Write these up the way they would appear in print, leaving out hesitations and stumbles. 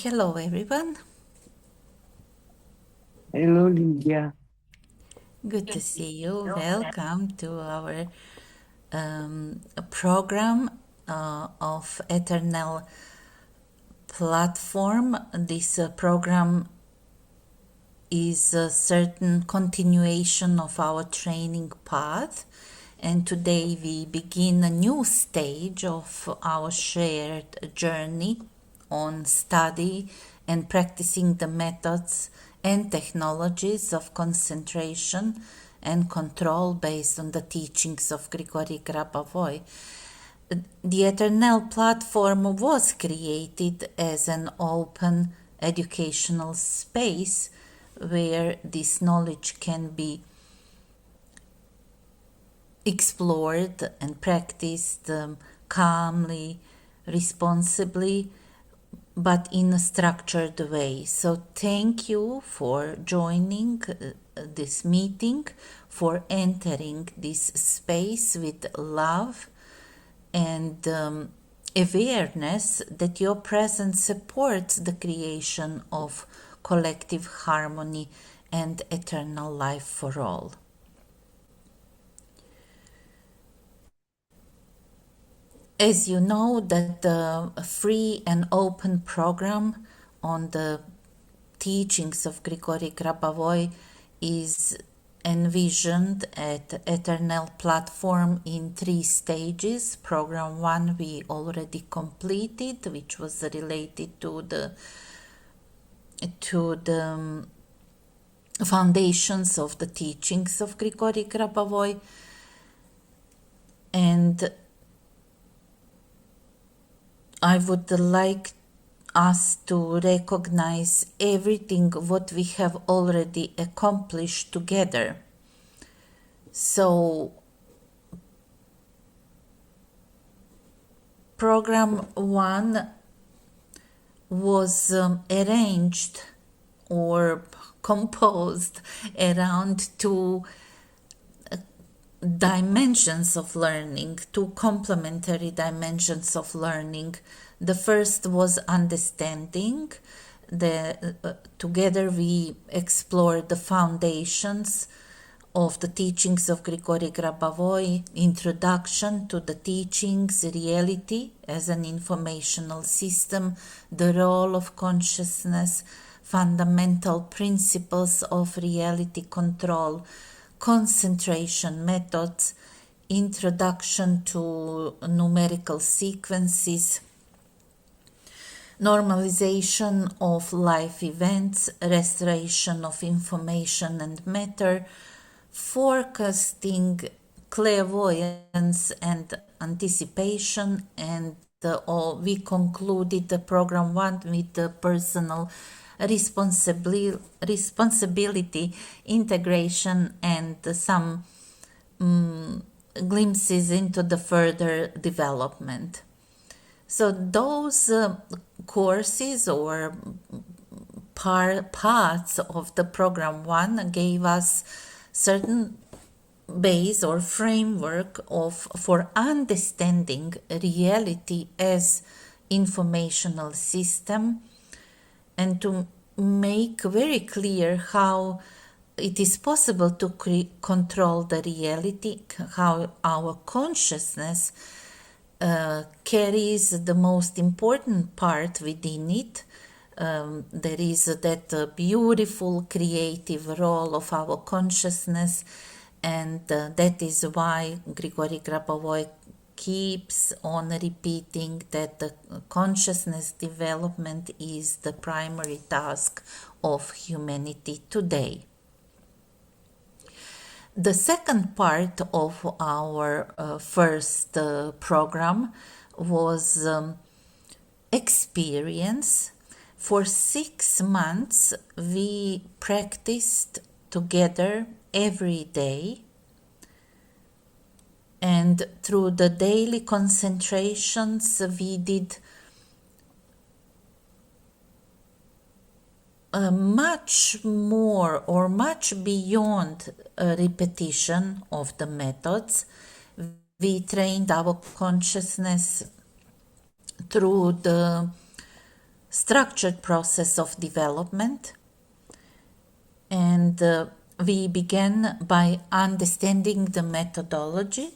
Hello, everyone. Hello, Lydia. Good to see you. Welcome to our program of Eternal Platform. This program is a certain continuation of our training path, and today we begin a new stage of our shared journey on study and practicing the methods and technologies of concentration and control based on the teachings of Grigori Grabovoi. The Eternel platform was created as an open educational space where this knowledge can be explored and practiced calmly, responsibly, but in a structured way. So, thank you for joining this meeting, for entering this space with love and awareness that your presence supports the creation of collective harmony and eternal life for all. As you know, that the free and open program on the teachings of Grigori Grabovoi is envisioned at Eternel platform in 3 stages. Program 1 we already completed, which was related to the foundations of the teachings of Grigori Grabovoi, and I would like us to recognize everything what we have already accomplished together. So program 1 was arranged or composed around 2 dimensions of learning, 2 complementary dimensions of learning. The first was understanding. Together we explored the foundations of the teachings of Grigori Grabovoi, introduction to the teachings, reality as an informational system, the role of consciousness, fundamental principles of reality control, concentration methods, introduction to numerical sequences, normalization of life events, restoration of information and matter, forecasting, clairvoyance and anticipation, and we concluded the program 1 with the personal responsibility, integration, and some glimpses into the further development. So those courses or parts of the program 1 gave us certain base or framework for understanding reality as informational system, and to make very clear how it is possible to control the reality, how our consciousness carries the most important part within it. There is that beautiful creative role of our consciousness, and that is why Grigori Grabovoi keeps on repeating that the consciousness development is the primary task of humanity today. The second part of our first program was experience. For 6 months, we practiced together every day, and through the daily concentrations, we did much more or much beyond a repetition of the methods. We trained our consciousness through the structured process of development. And we began by understanding the methodology,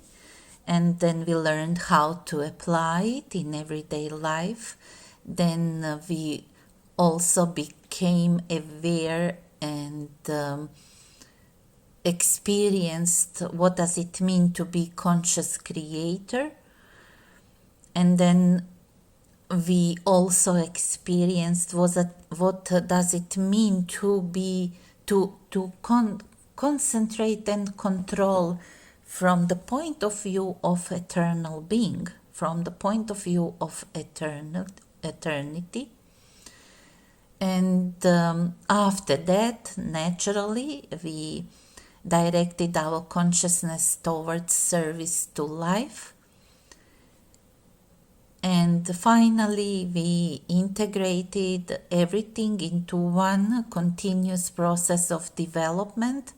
and then we learned how to apply it in everyday life. Then we also became aware and experienced what does it mean to be conscious creator. And then we also experienced what does it mean to be to concentrate and control from the point of view of eternal being, from the point of view of eternity. And after that, naturally, we directed our consciousness towards service to life. And finally, we integrated everything into one continuous process of development.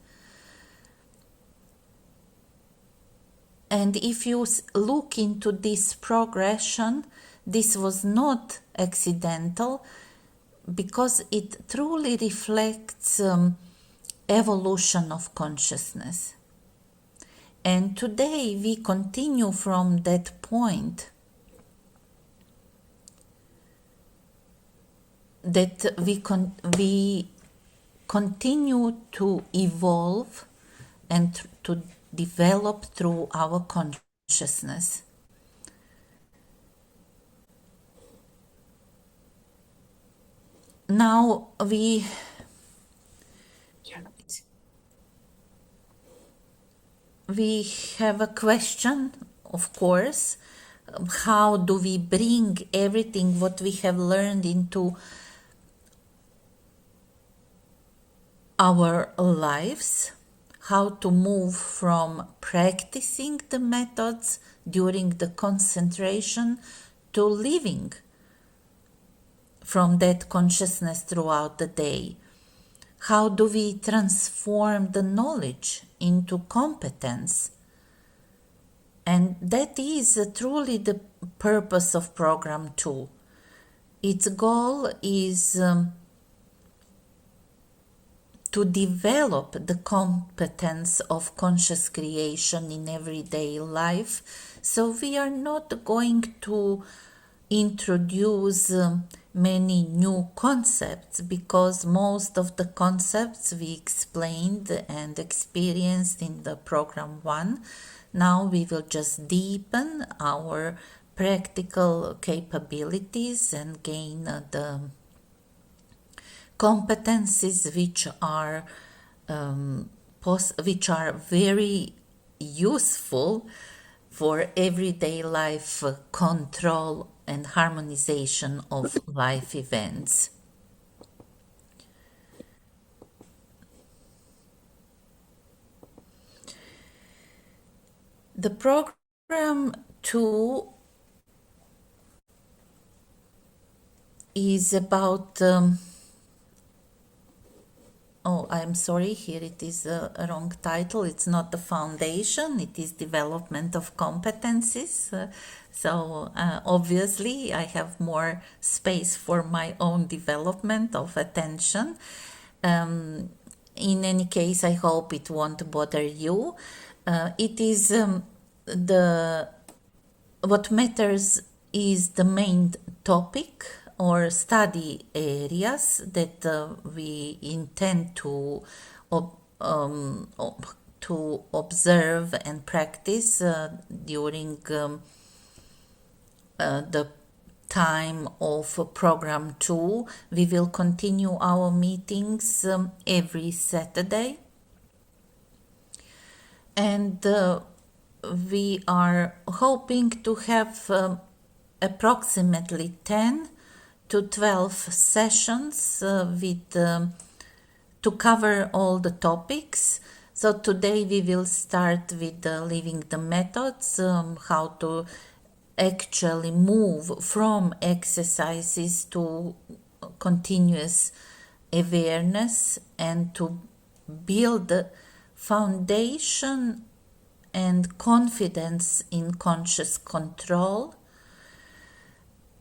And if you look into this progression, this was not accidental, because it truly reflects evolution of consciousness. And today we continue from that point, that we continue to evolve and to develop through our consciousness. Now we have a question, of course. How do we bring everything what we have learned into our lives? How to move from practicing the methods during the concentration to living from that consciousness throughout the day? How do we transform the knowledge into competence? And that is truly the purpose of Program 2. Its goal is to develop the competence of conscious creation in everyday life. So we are not going to introduce many new concepts, because most of the concepts we explained and experienced in the Program 1. Now we will just deepen our practical capabilities and gain the competencies which are very useful for everyday life control and harmonization of life events. The Program 2 is about I'm sorry, here it is a wrong title. It's not the foundation, it is development of competencies. So obviously I have more space for my own development of attention. In any case, I hope it won't bother you. It is what matters is the main topic or study areas that we intend to observe and practice during the time of Program 2. We will continue our meetings every Saturday, and we are hoping to have approximately 10 to 12 sessions to cover all the topics. So today we will start with living the methods, how to actually move from exercises to continuous awareness and to build foundation and confidence in conscious control.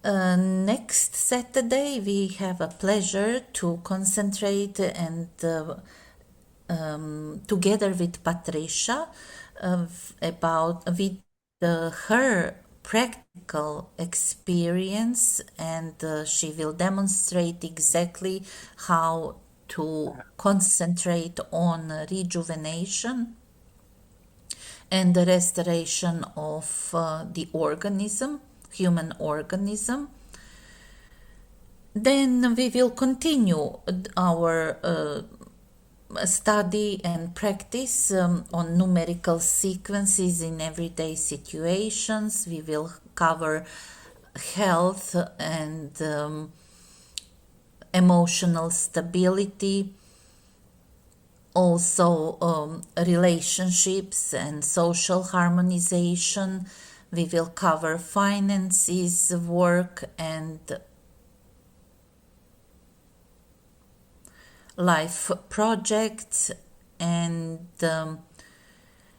Next Saturday, we have a pleasure to concentrate and together with Patricia about with her practical experience, and she will demonstrate exactly how to concentrate on rejuvenation and the restoration of the organism, human organism. Then we will continue our study and practice on numerical sequences in everyday situations. We will cover health and emotional stability, also relationships and social harmonization. We will cover finances, work, and life projects, and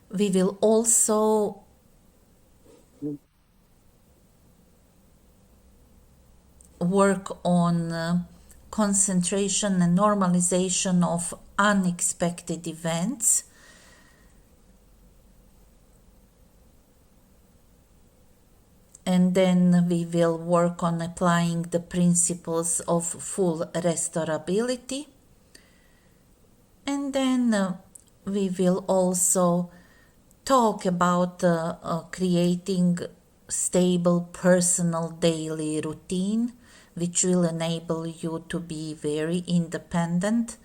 we will also work on concentration and normalization of unexpected events. And then we will work on applying the principles of full restorability. And then we will also talk about creating stable personal daily routine, which will enable you to be very independent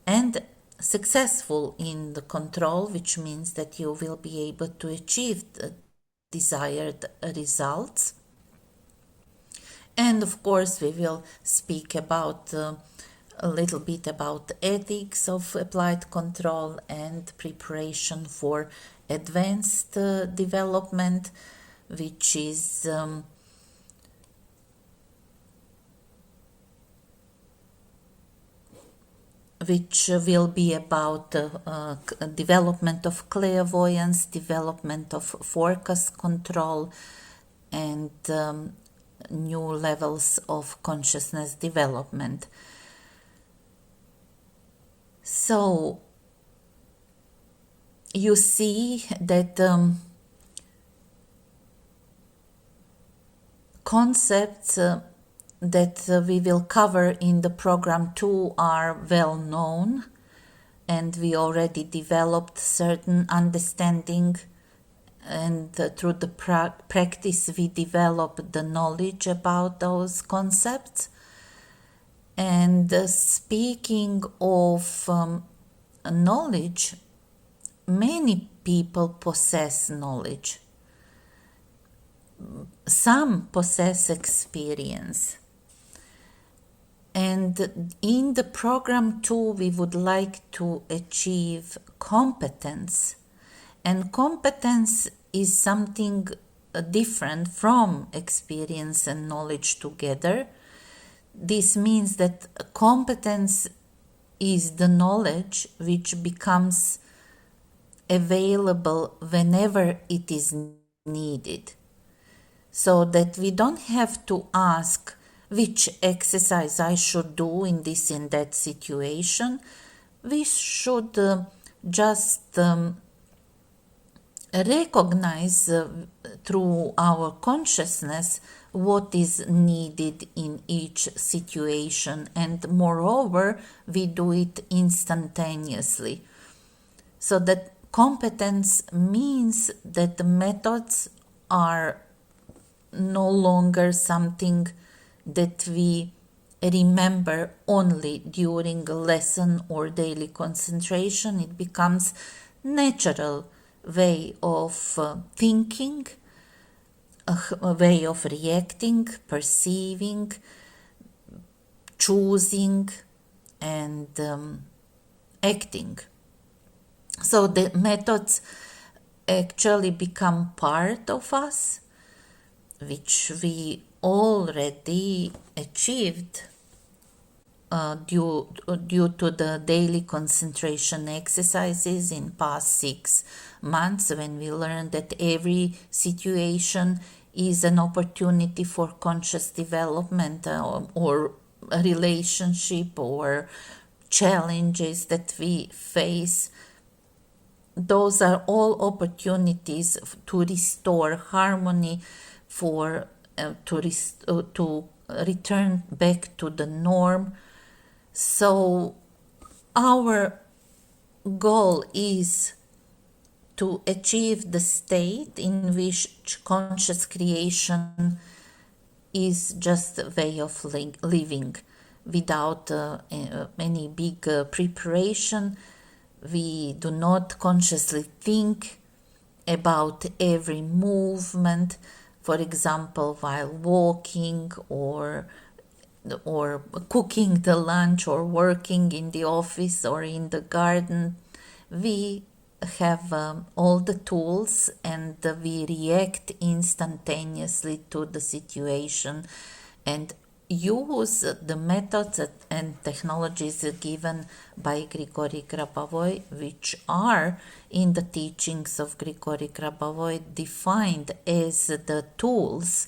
and successful in the control, which means that you will be able to achieve the desired results. And of course, we will speak about a little bit about ethics of applied control and preparation for advanced development, which is which will be about development of clairvoyance, development of forecast control, and new levels of consciousness development. So you see that concepts that we will cover in the program 2 are well known, and we already developed certain understanding, and through the practice we develop the knowledge about those concepts. And speaking of knowledge, many people possess knowledge. Some possess experience. And in the program 2, we would like to achieve competence. And competence is something different from experience and knowledge together. This means that competence is the knowledge which becomes available whenever it is needed. So that we don't have to ask which exercise I should do in this and that situation. We should just recognize through our consciousness what is needed in each situation, and moreover we do it instantaneously. So that competence means that the methods are no longer something that we remember only during a lesson or daily concentration. It becomes natural way of thinking, a way of reacting, perceiving, choosing, and acting. So the methods actually become part of us, which we already achieved due to the daily concentration exercises in past 6 months, when we learned that every situation is an opportunity for conscious development, or a relationship or challenges that we face. Those are all opportunities to restore harmony, for to return back to the norm. So our goal is to achieve the state in which conscious creation is just a way of living without any big preparation. We do not consciously think about every movement, for example, while walking or cooking the lunch or working in the office or in the garden. We have all the tools, and we react instantaneously to the situation and use the methods and technologies given by Grigori Grabovoi, which are in the teachings of Grigori Grabovoi defined as the tools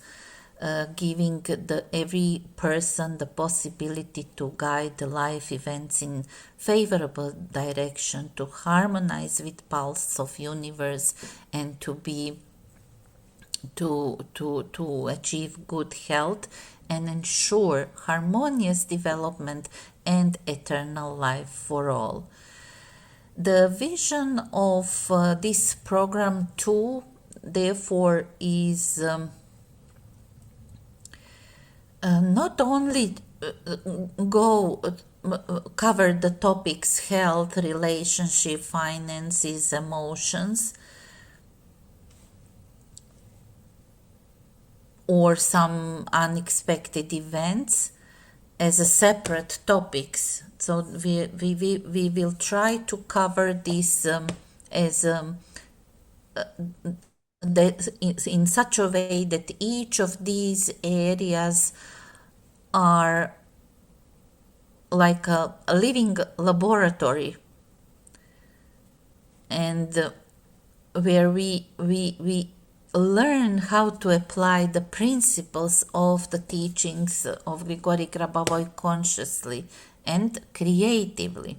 giving every person the possibility to guide life events in favorable direction, to harmonize with pulse of universe, and to achieve good health and ensure harmonious development and eternal life for all. The vision of this program too, therefore, is not only cover the topics health, relationship, finances, emotions, or some unexpected events as a separate topics. So we will try to cover this as in such a way that each of these areas are like a living laboratory, and where we learn how to apply the principles of the teachings of Grigori Grabovoi consciously and creatively.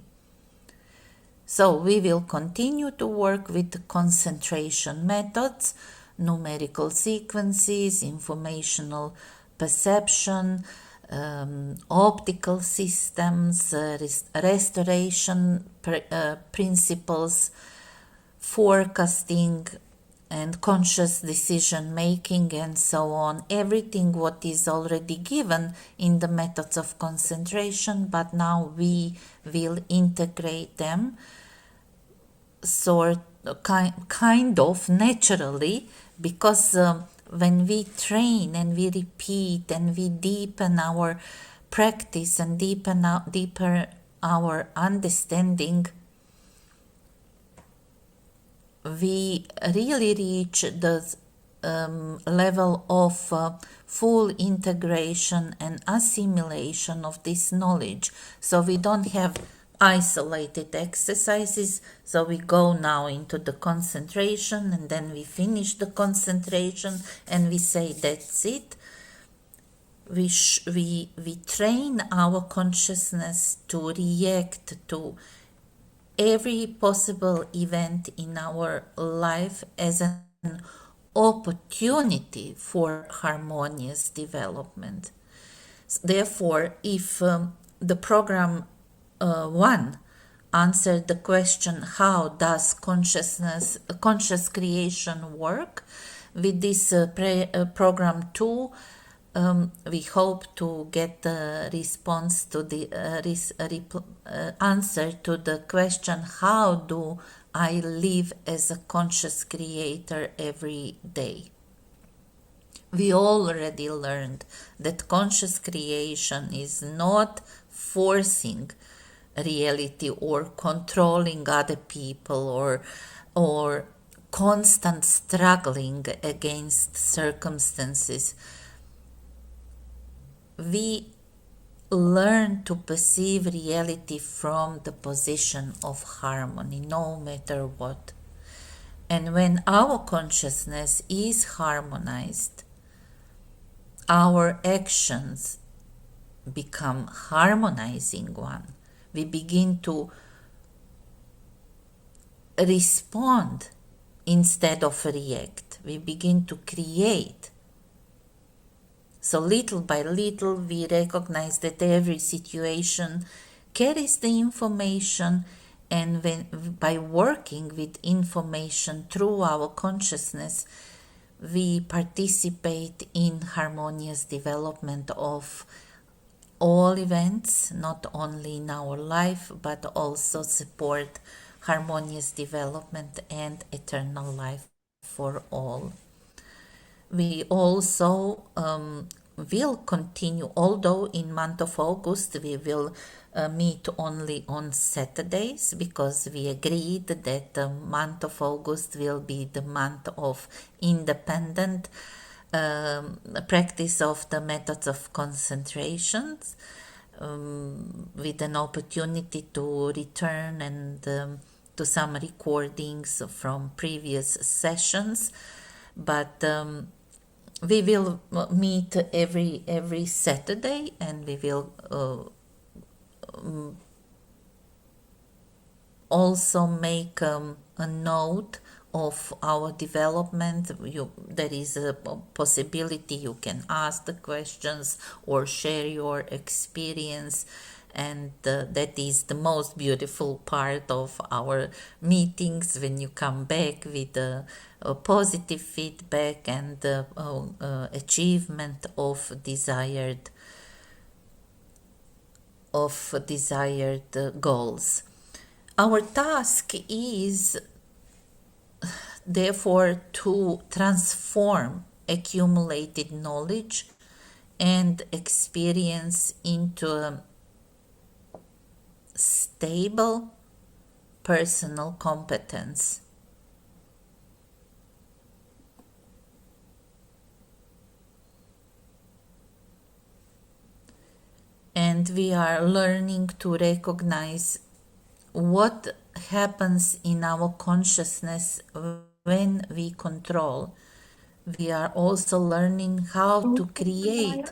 So we will continue to work with concentration methods, numerical sequences, informational perception, optical systems, restoration principles, forecasting, and conscious decision making, and so on. Everything what is already given in the methods of concentration, but now we will integrate them kind of naturally, because when we train and we repeat and we deepen our practice and deeper our understanding, we really reach the level of full integration and assimilation of this knowledge. So we don't have isolated exercises. So we go now into the concentration, and then we finish the concentration and we say that's it. We train our consciousness to react to every possible event in our life as an opportunity for harmonious development. Therefore, if the program 1 answered the question, how does conscious creation work, with this program 2, we hope to get the response to the answer to the question, how do I live as a conscious creator every day? We already learned that conscious creation is not forcing reality or controlling other people or constant struggling against circumstances. We learn to perceive reality from the position of harmony, no matter what. And when our consciousness is harmonized, our actions become harmonizing one. We begin to respond instead of react. We begin to create. So little by little we recognize that every situation carries the information, and by working with information through our consciousness, we participate in harmonious development of all events, not only in our life, but also support harmonious development and eternal life for all. We also will continue, although in month of August we will meet only on Saturdays, because we agreed that the month of August will be the month of independent practice of the methods of concentrations, with an opportunity to return and to some recordings from previous sessions. But we will meet every Saturday, and we will also make a note of our development. There is a possibility you can ask the questions or share your experience, and that is the most beautiful part of our meetings, when you come back with a positive feedback and achievement of desired goals. Our task is therefore to transform accumulated knowledge and experience into a stable personal competence. And we are learning to recognize what happens in our consciousness when we control. We are also learning how to create.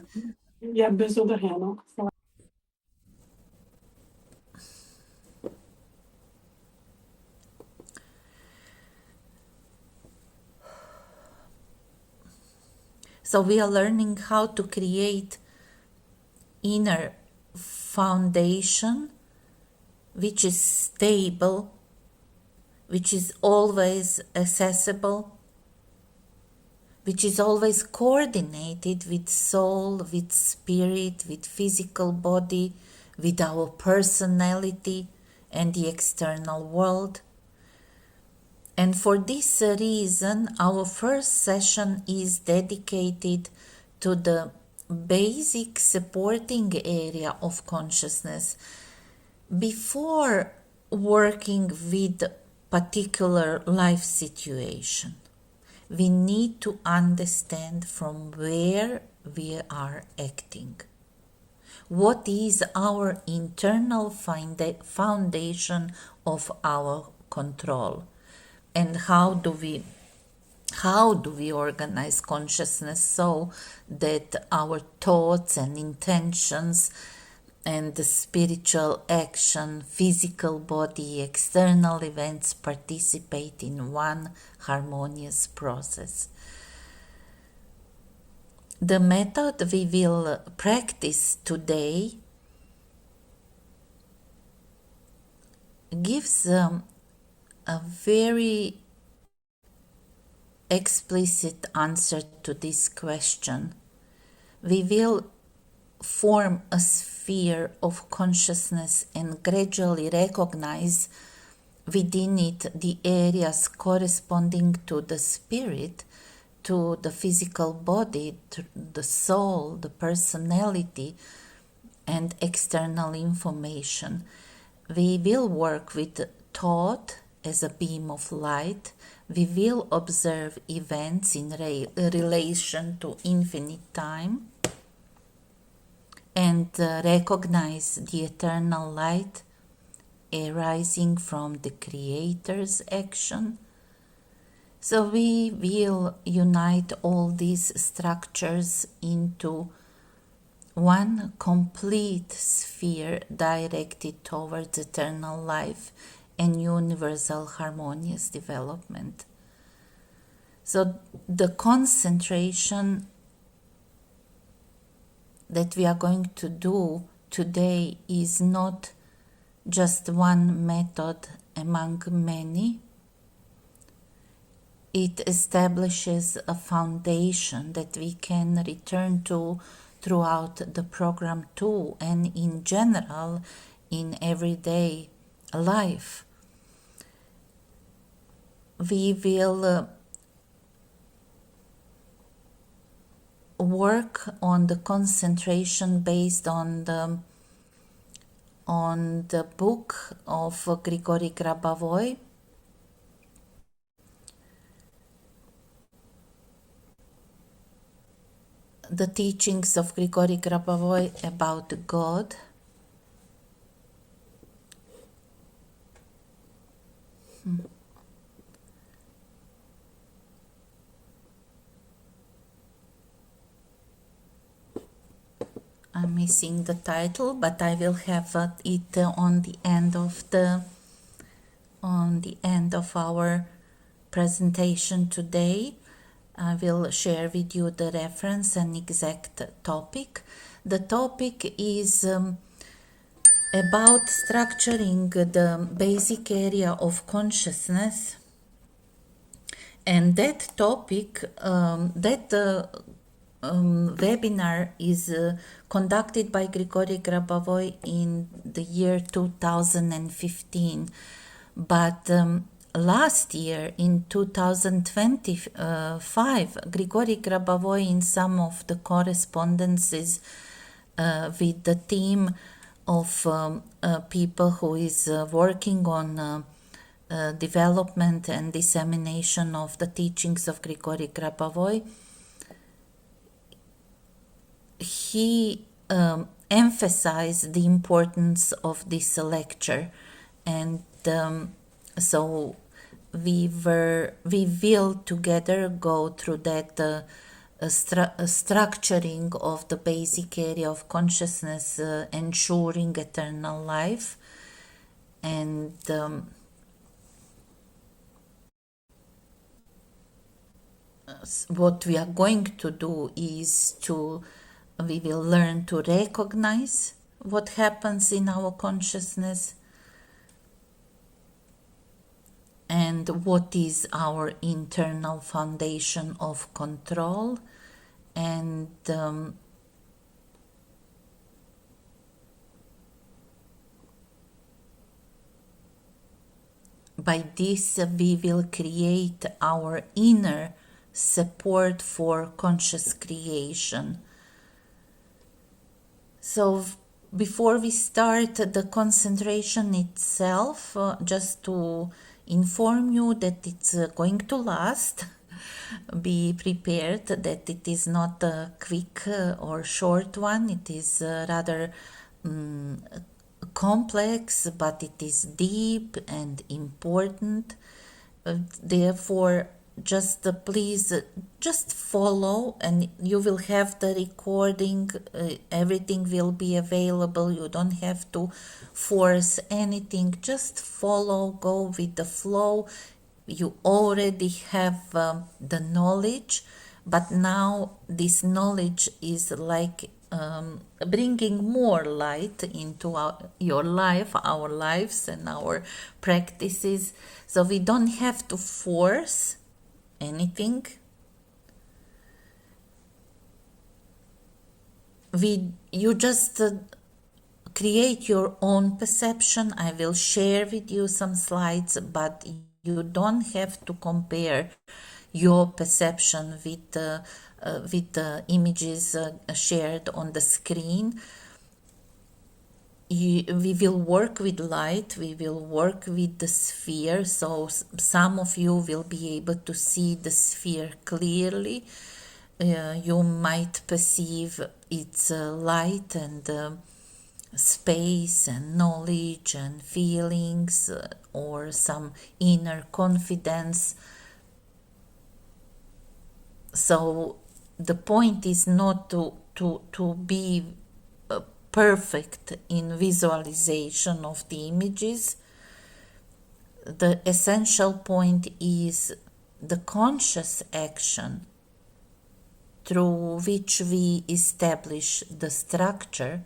So we are learning how to create inner foundation which is stable, which is always accessible, which is always coordinated with soul, with spirit, with physical body, with our personality and the external world. And for this reason, our first session is dedicated to the basic supporting area of consciousness. Before working with particular life situation, we need to understand from where we are acting. What is our internal foundation of our control? And how do we organize consciousness so that our thoughts and intentions and the spiritual action, physical body, external events participate in one harmonious process? The method we will practice today gives a very explicit answer to this question. We will form a sphere of consciousness and gradually recognize within it the areas corresponding to the spirit, to the physical body, to the soul, the personality, and external information. We will work with thought as a beam of light. We will observe events in relation to infinite time and recognize the eternal light arising from the Creator's action. So we will unite all these structures into one complete sphere directed towards eternal life and universal harmonious development. So the concentration that we are going to do today is not just one method among many. It establishes a foundation that we can return to throughout the program too, and in general in everyday life. We will work on the concentration based on the book of Grigori Grabovoi, the Teachings of Grigori Grabovoi about God. I'm missing the title, but I will have it on the end of our presentation today. I will share with you the reference and exact topic. The topic is about structuring the basic area of consciousness, and that topic, webinar is conducted by Grigori Grabovoi in the year 2015, but last year in 2025, Grigori Grabovoi, in some of the correspondences with the team of people who is working on development and dissemination of the teachings of Grigori Grabovoi, he emphasized the importance of this lecture, and so we will together go through that structuring of the basic area of consciousness, ensuring eternal life. And what we are going to do is we will learn to recognize what happens in our consciousness and what is our internal foundation of control, and by this we will create our inner support for conscious creation. So before we start the concentration itself, just to inform you that it's going to last, be prepared that it is not a quick or short one. It is rather complex, but it is deep and important. Therefore, just please just follow, and you will have the recording. Everything will be available. You don't have to force anything. Just follow, go with the flow. You already have the knowledge, but now this knowledge is like bringing more light into your life, our lives, and our practices. So we don't have to force anything. You just create your own perception. I will share with you some slides, but you don't have to compare your perception with the images shared on the screen. We will work with light, we will work with the sphere, so some of you will be able to see the sphere clearly. You might perceive its light and space and knowledge and feelings, or some inner confidence. So the point is not to be perfect in visualization of the images. The essential point is the conscious action through which we establish the structure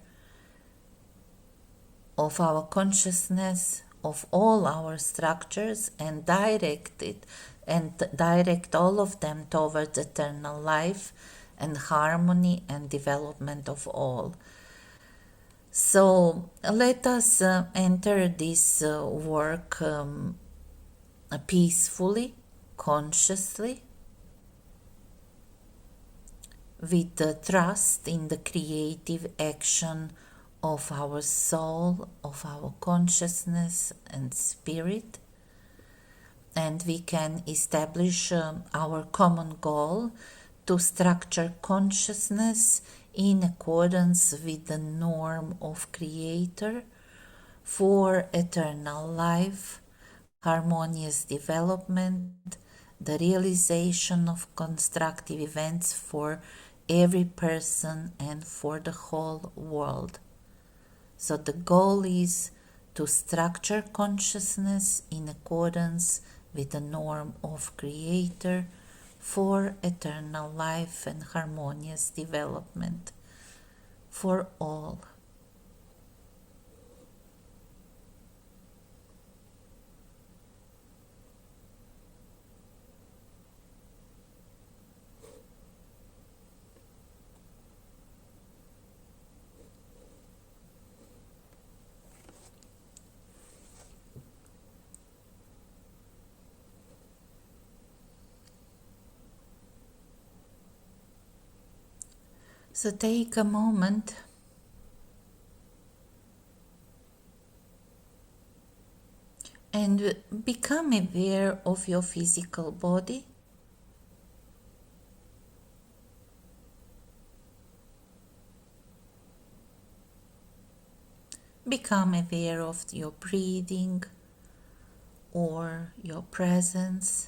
of our consciousness, of all our structures, and direct all of them towards eternal life and harmony and development of all. So let us enter this work peacefully, consciously, with the trust in the creative action of our soul, of our consciousness and spirit. And we can establish our common goal to structure consciousness in accordance with the norm of Creator for eternal life, harmonious development, the realization of constructive events for every person and for the whole world. So the goal is to structure consciousness in accordance with the norm of Creator for eternal life and harmonious development for all. So take a moment and become aware of your physical body. Become aware of your breathing or your presence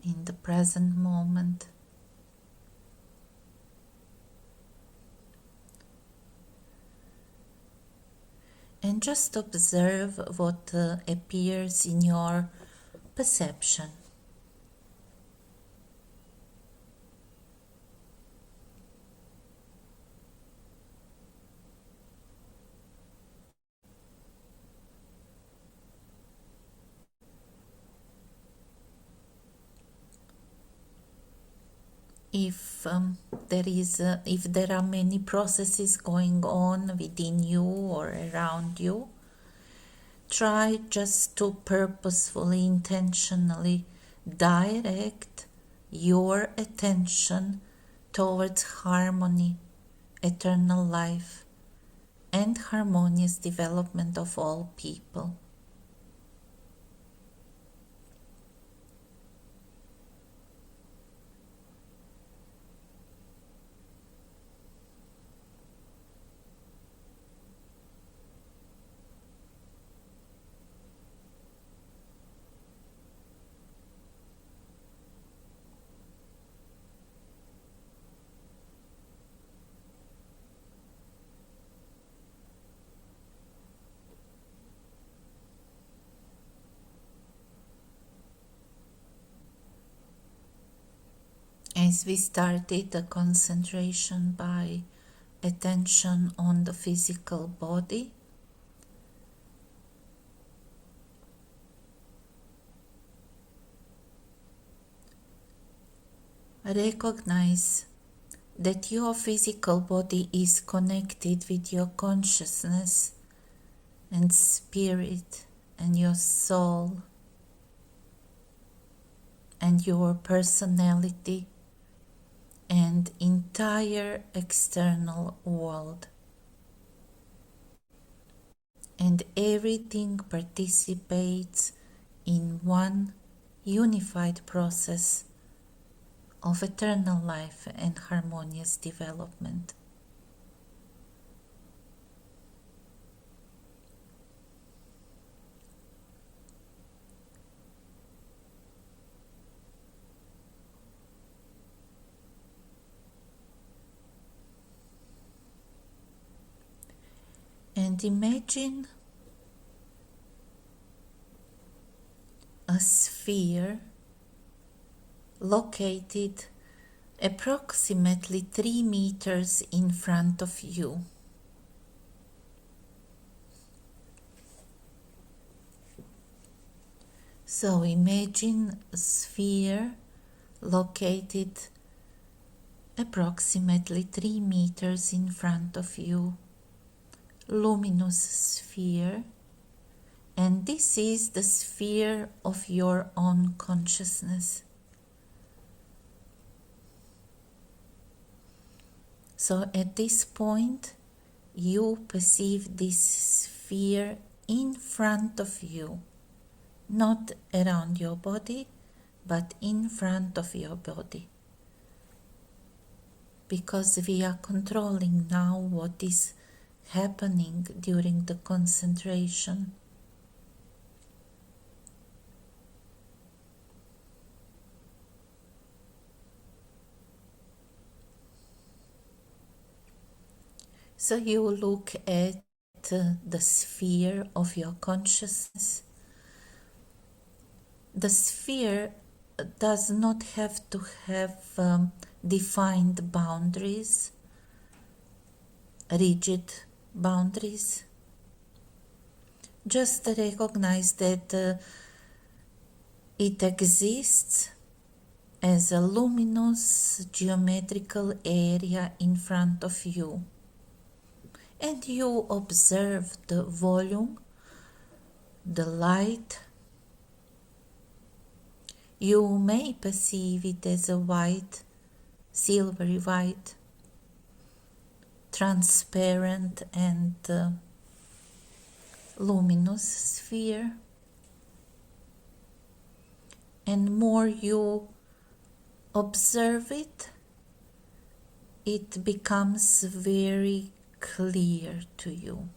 in the present moment. And just observe what appears in your perception. If there are many processes going on within you or around you, try just to purposefully, intentionally direct your attention towards harmony, eternal life, and harmonious development of all people. As we started the concentration by attention on the physical body, recognize that your physical body is connected with your consciousness and spirit and your soul and your personality and entire external world. And everything participates in one unified process of eternal life and harmonious development. And imagine a sphere located approximately 3 meters in front of you. So imagine a sphere located approximately 3 meters in front of you, luminous sphere, and this is the sphere of your own consciousness. So at this point, you perceive this sphere in front of you, not around your body, but in front of your body. Because we are controlling now what is happening during the concentration. So you look at the sphere of your consciousness. The sphere does not have to have defined boundaries, rigid boundaries. Just recognize that it exists as a luminous geometrical area in front of you. And you observe the volume, the light. You may perceive it as a white, silvery white, transparent and luminous sphere. And more you observe it, it becomes very clear to you.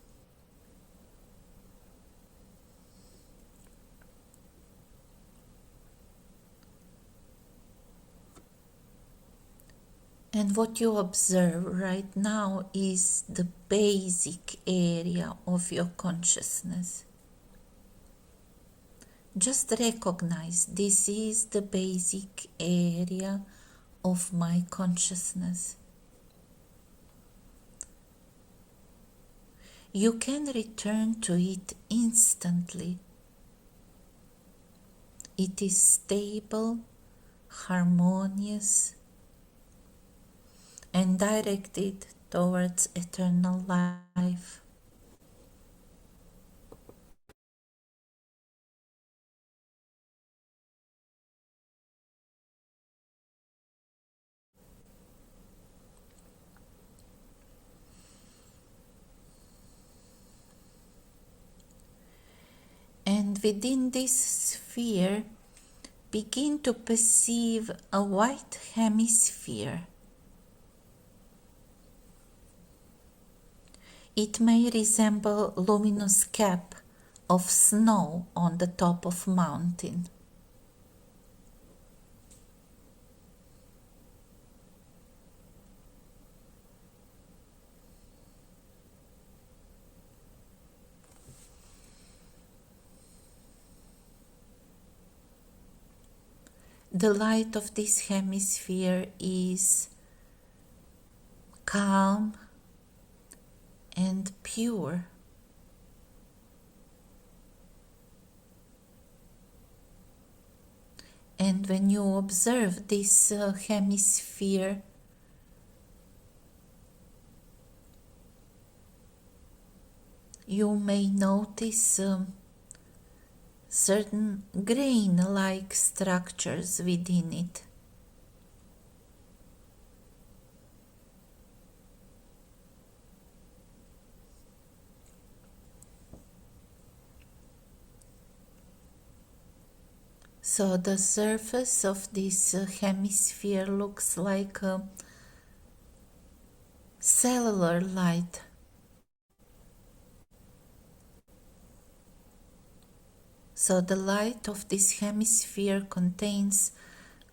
And what you observe right now is the basic area of your consciousness. Just recognize this is the basic area of my consciousness. You can return to it instantly. It is stable, harmonious, and directed towards eternal life. And within this sphere, begin to perceive a white hemisphere. It may resemble luminous cap of snow on the top of mountain. The light of this hemisphere is calm and pure. And when you observe this hemisphere, you may notice certain grain-like structures within it. So the surface of this hemisphere looks like a cellular light. So the light of this hemisphere contains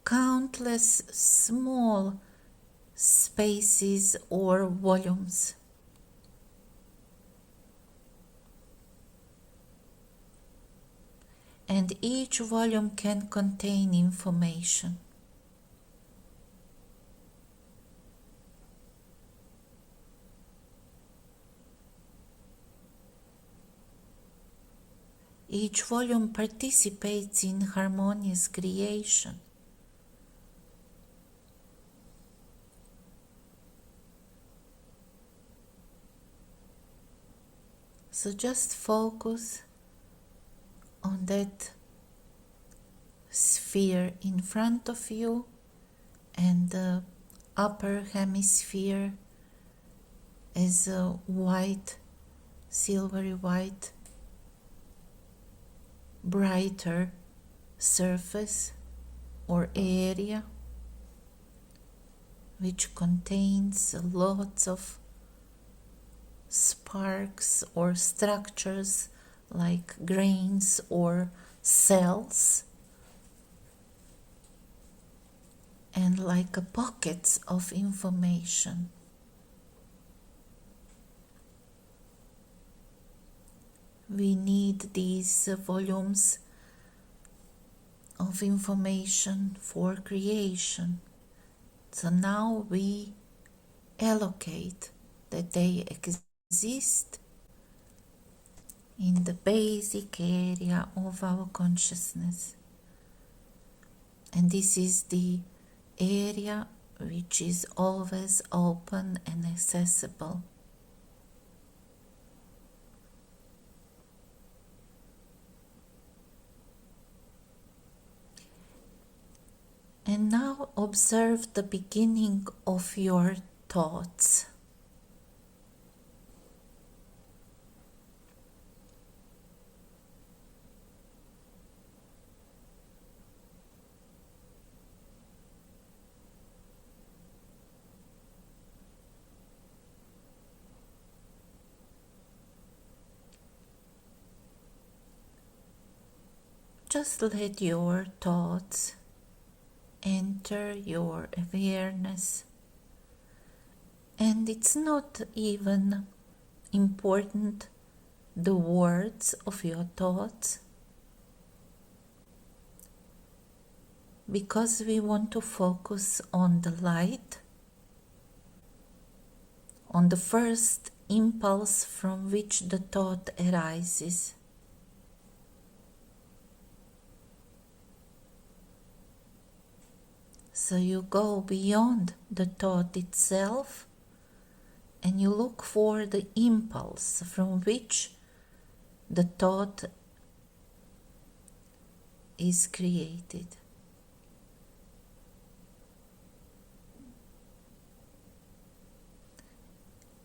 countless small spaces or volumes. and each volume can contain information. Each volume participates in harmonious creation. So just focus on that sphere in front of you, and the upper hemisphere is a white, silvery white, brighter surface or area which contains lots of sparks or structures like grains or cells, and like pockets of information. We need these volumes of information for creation. So now we allocate that they exist in the basic area of our consciousness. And this is the area which is always open and accessible. And now observe the beginning of your thoughts. Just let your thoughts enter your awareness, and it's not even important the words of your thoughts, because we want to focus on the light, on the first impulse from which the thought arises. So you go beyond the thought itself and you look for the impulse from which the thought is created.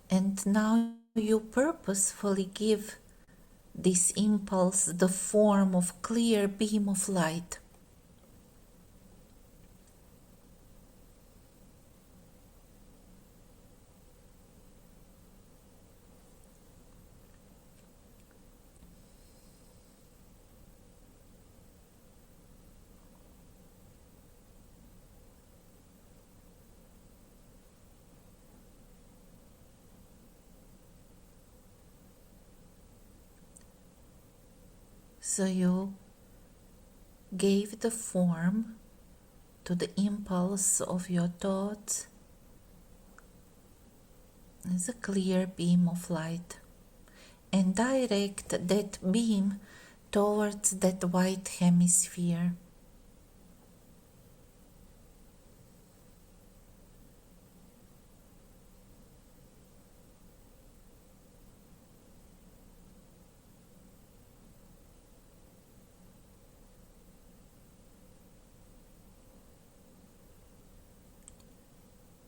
And now you purposefully give this impulse the form of clear beam of light. So you gave the form to the impulse of your thoughts as a clear beam of light, and direct that beam towards that white hemisphere.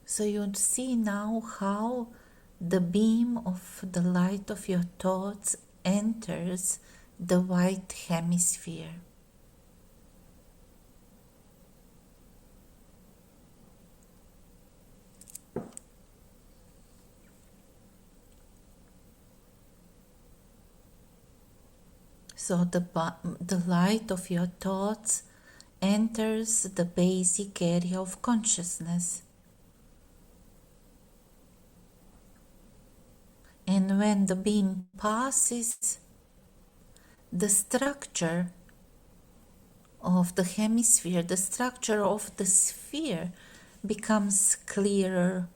So you see now how the beam of the light of your thoughts enters the white hemisphere. So the light of your thoughts enters the basic area of consciousness. And when the beam passes, the structure of the hemisphere, the structure of the sphere becomes clearer,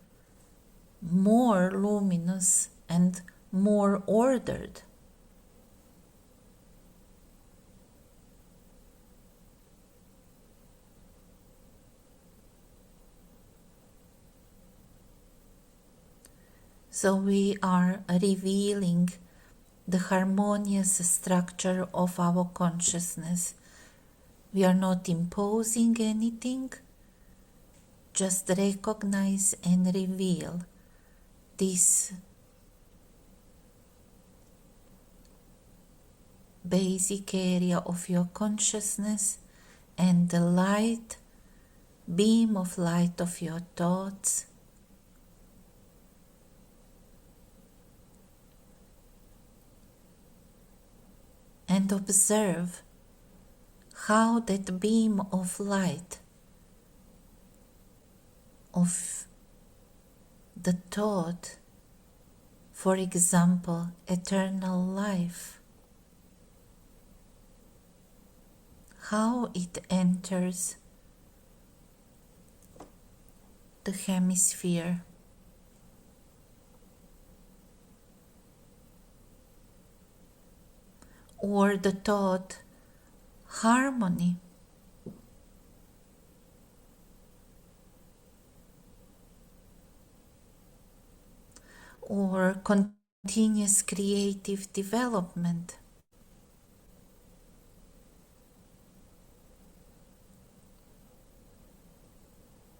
more luminous, and more ordered. So we are revealing the harmonious structure of our consciousness. We are not imposing anything, just recognize and reveal this basic area of your consciousness and the light, beam of light of your thoughts. And observe how that beam of light of the thought, for example, eternal life, how it enters the hemisphere. Or the thought harmony, or continuous creative development,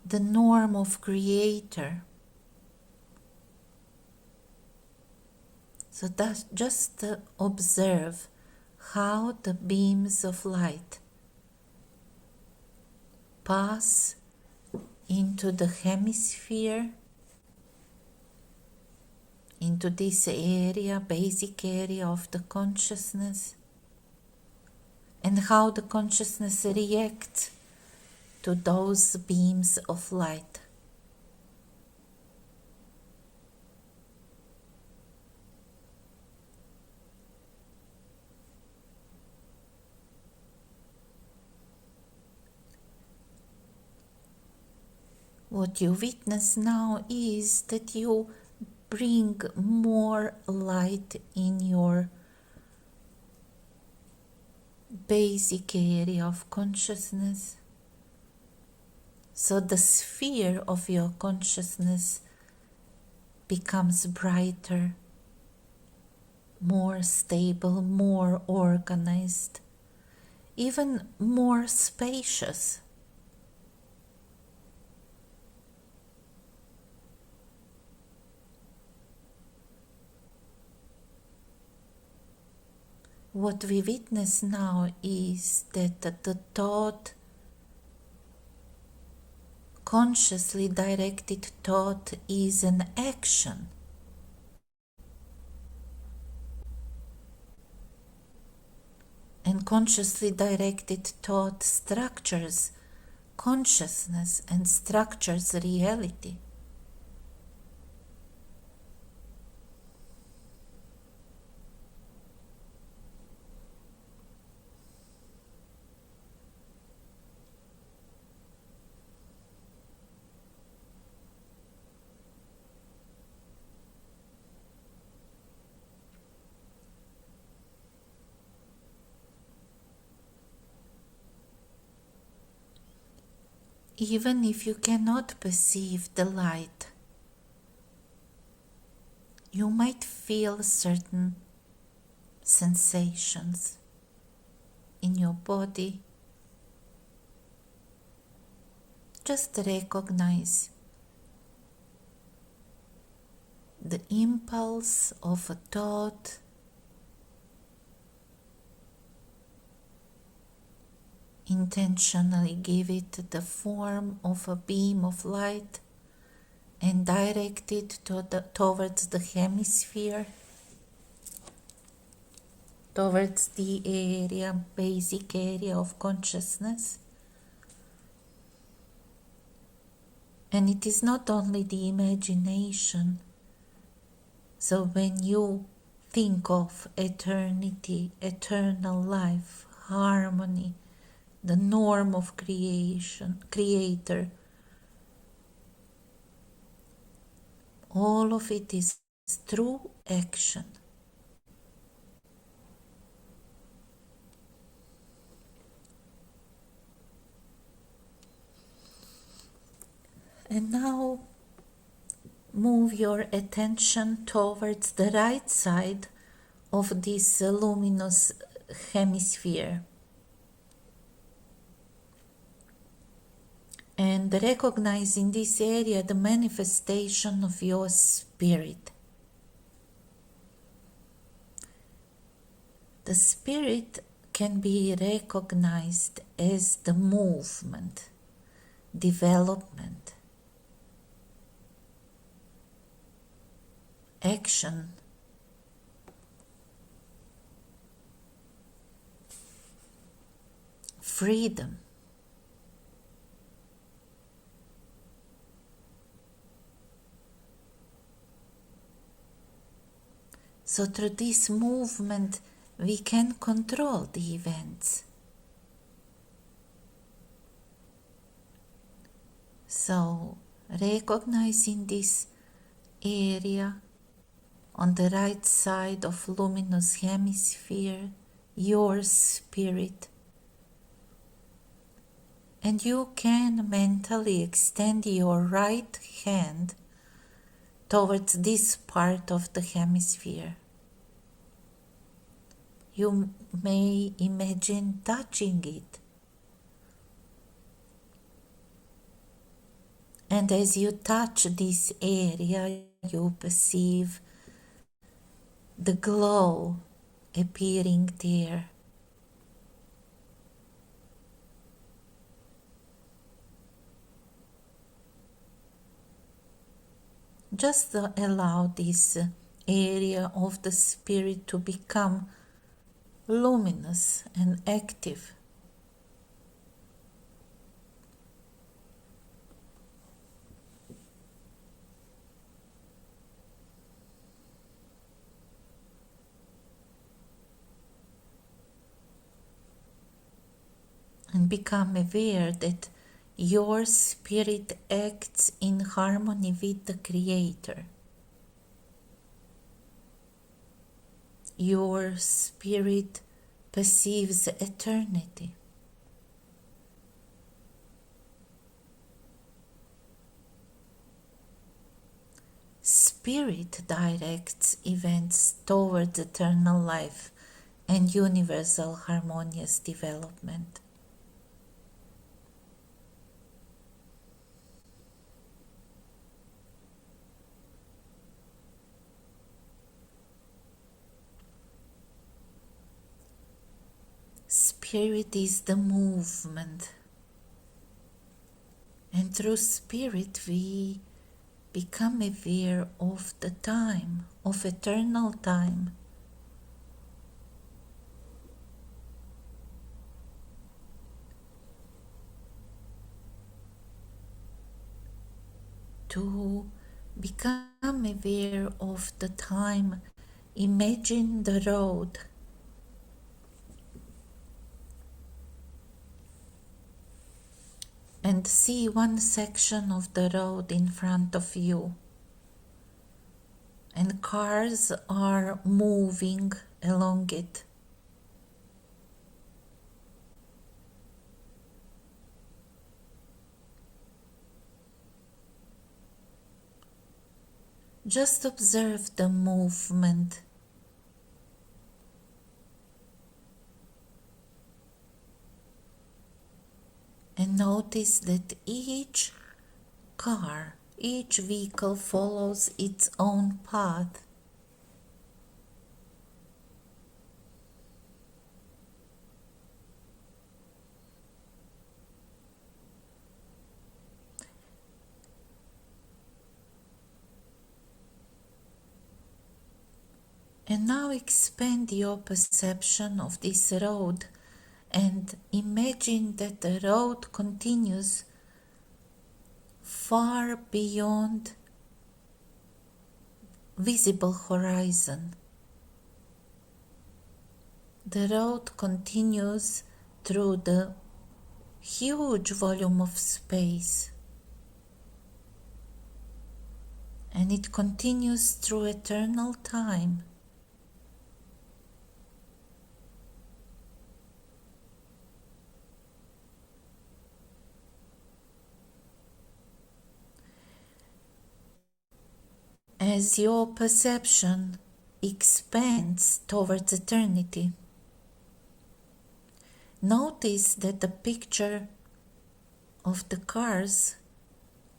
the norm of creator. So that's just observe how the beams of light pass into the hemisphere, into this area, basic area of the consciousness, and how the consciousness reacts to those beams of light. What you witness now is that you bring more light in your basic area of consciousness. So the sphere of your consciousness becomes brighter, more stable, more organized, even more spacious. What we witness now is that the thought, consciously directed thought, is an action. And consciously directed thought structures consciousness and structures reality. Even if you cannot perceive the light, you might feel certain sensations in your body. Just recognize the impulse of a thought, intentionally give it the form of a beam of light and direct it towards the hemisphere, towards the area, basic area of consciousness. And it is not only the imagination. So when you think of eternity, eternal life, harmony, the norm of creator. All of it is through action. And now move your attention towards the right side of this luminous hemisphere. And recognize in this area the manifestation of your spirit. The spirit can be recognized as the movement, development, action, freedom. So through this movement, we can control the events. So recognizing this area on the right side of luminous hemisphere, your spirit, and you can mentally extend your right hand towards this part of the hemisphere. You may imagine touching it. And as you touch this area, you perceive the glow appearing there. Just allow this area of the spirit to become luminous and active. And become aware that your spirit acts in harmony with the Creator. Your spirit perceives eternity. Spirit directs events towards eternal life and universal harmonious development. Spirit is the movement, and through spirit we become aware of the time, of eternal time. To become aware of the time, imagine the road. And see one section of the road in front of you. And cars are moving along it. Just observe the movement. And notice that each car, each vehicle follows its own path. And now expand your perception of this road and imagine that the road continues far beyond visible horizon. The road continues through the huge volume of space, and it continues through eternal time. As your perception expands towards eternity, notice that the picture of the cars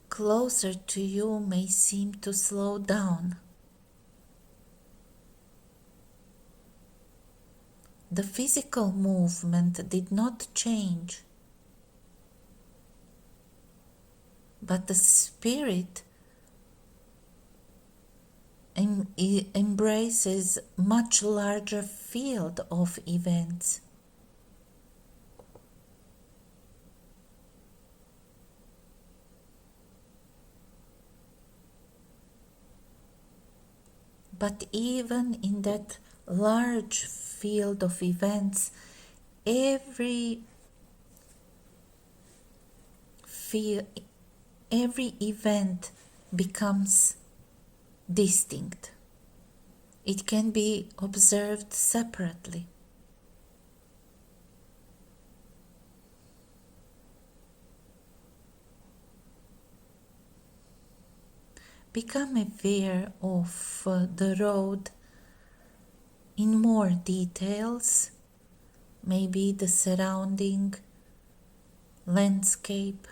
closer to you may seem to slow down. The physical movement did not change, but the spirit embraces much larger field of events. But even in that large field of events, every event becomes distinct. It can be observed separately. Become aware of the road in more details, maybe the surrounding landscape.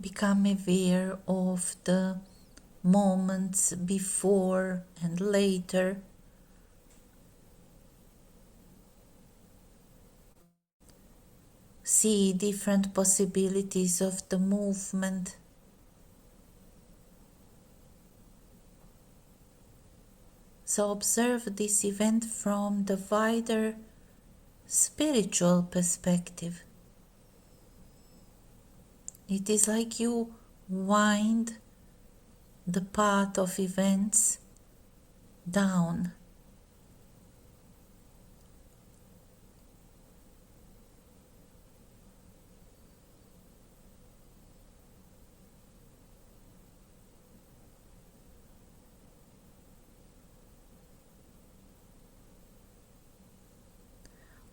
Become aware of the moments before and later. See different possibilities of the movement. So observe this event from the wider spiritual perspective. It is like you wind the path of events down.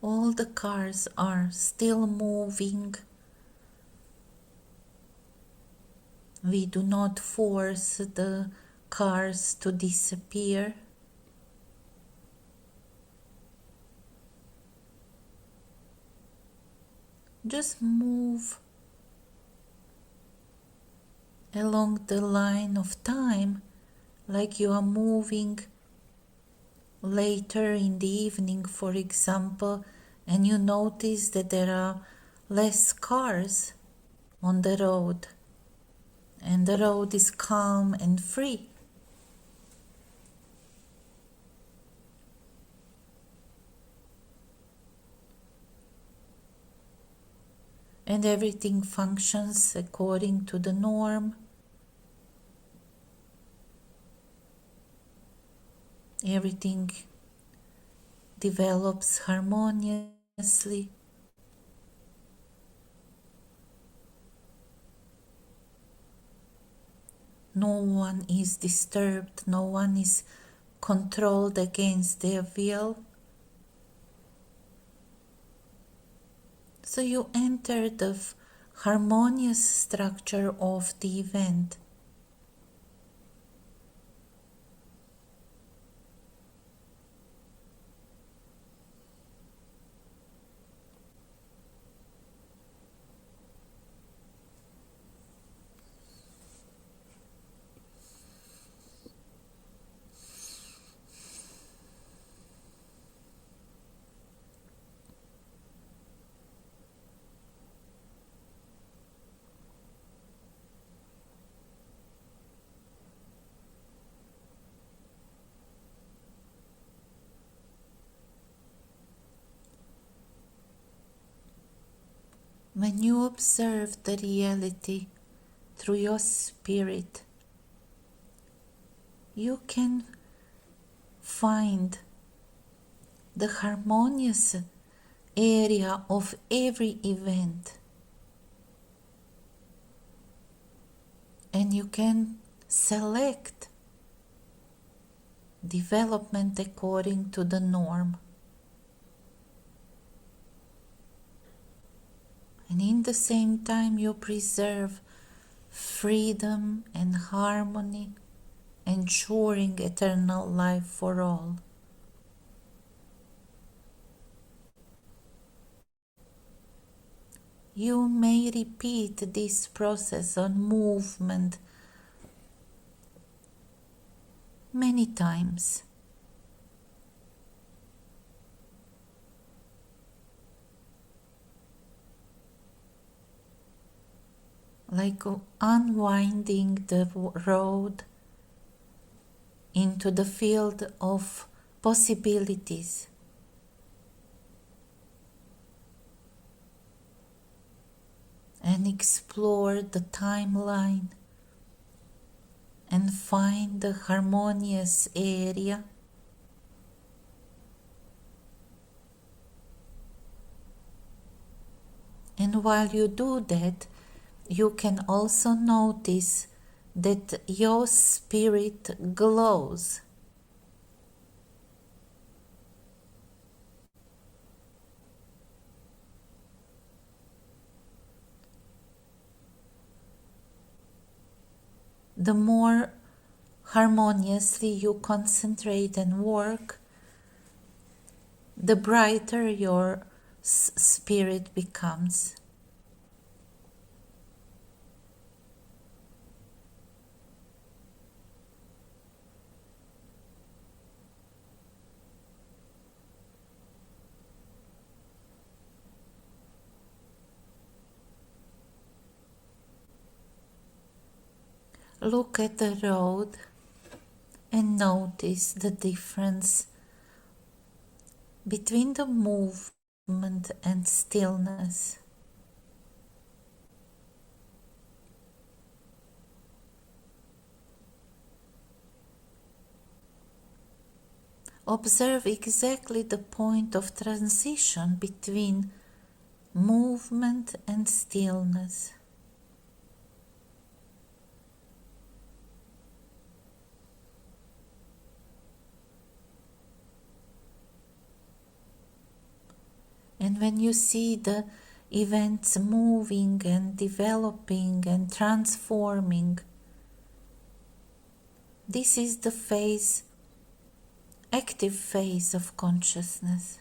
All the cars are still moving. We do not force the cars to disappear. Just move along the line of time like you are moving later in the evening, for example, and you notice that there are less cars on the road and the road is calm and free. And everything functions according to the norm. Everything develops harmoniously. No one is disturbed, no one is controlled against their will. So you enter the harmonious structure of the event. When you observe the reality through your spirit, you can find the harmonious area of every event, and you can select development according to the norm. And in the same time you preserve freedom and harmony, ensuring eternal life for all. You may repeat this process on movement many times. Like unwinding the road into the field of possibilities. And explore the timeline and find the harmonious area. And while you do that, you can also notice that your spirit glows. The more harmoniously you concentrate and work, the brighter your spirit becomes. Look at the road and notice the difference between the movement and stillness. Observe exactly the point of transition between movement and stillness. And when you see the events moving and developing and transforming, this is the phase, active phase of consciousness.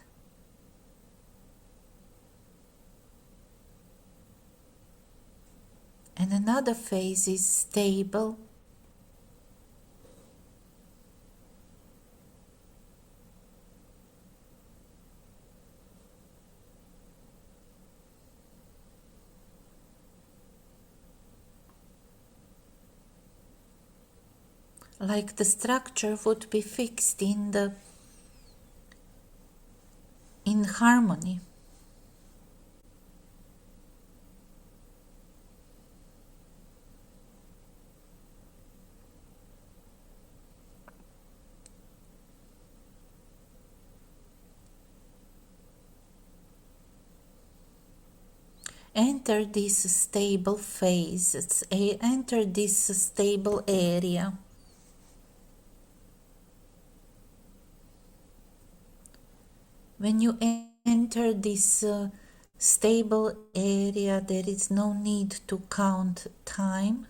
And another phase is stable, like the structure would be fixed in harmony. Enter this stable phase, enter this stable area. When you enter this stable area, there is no need to count time.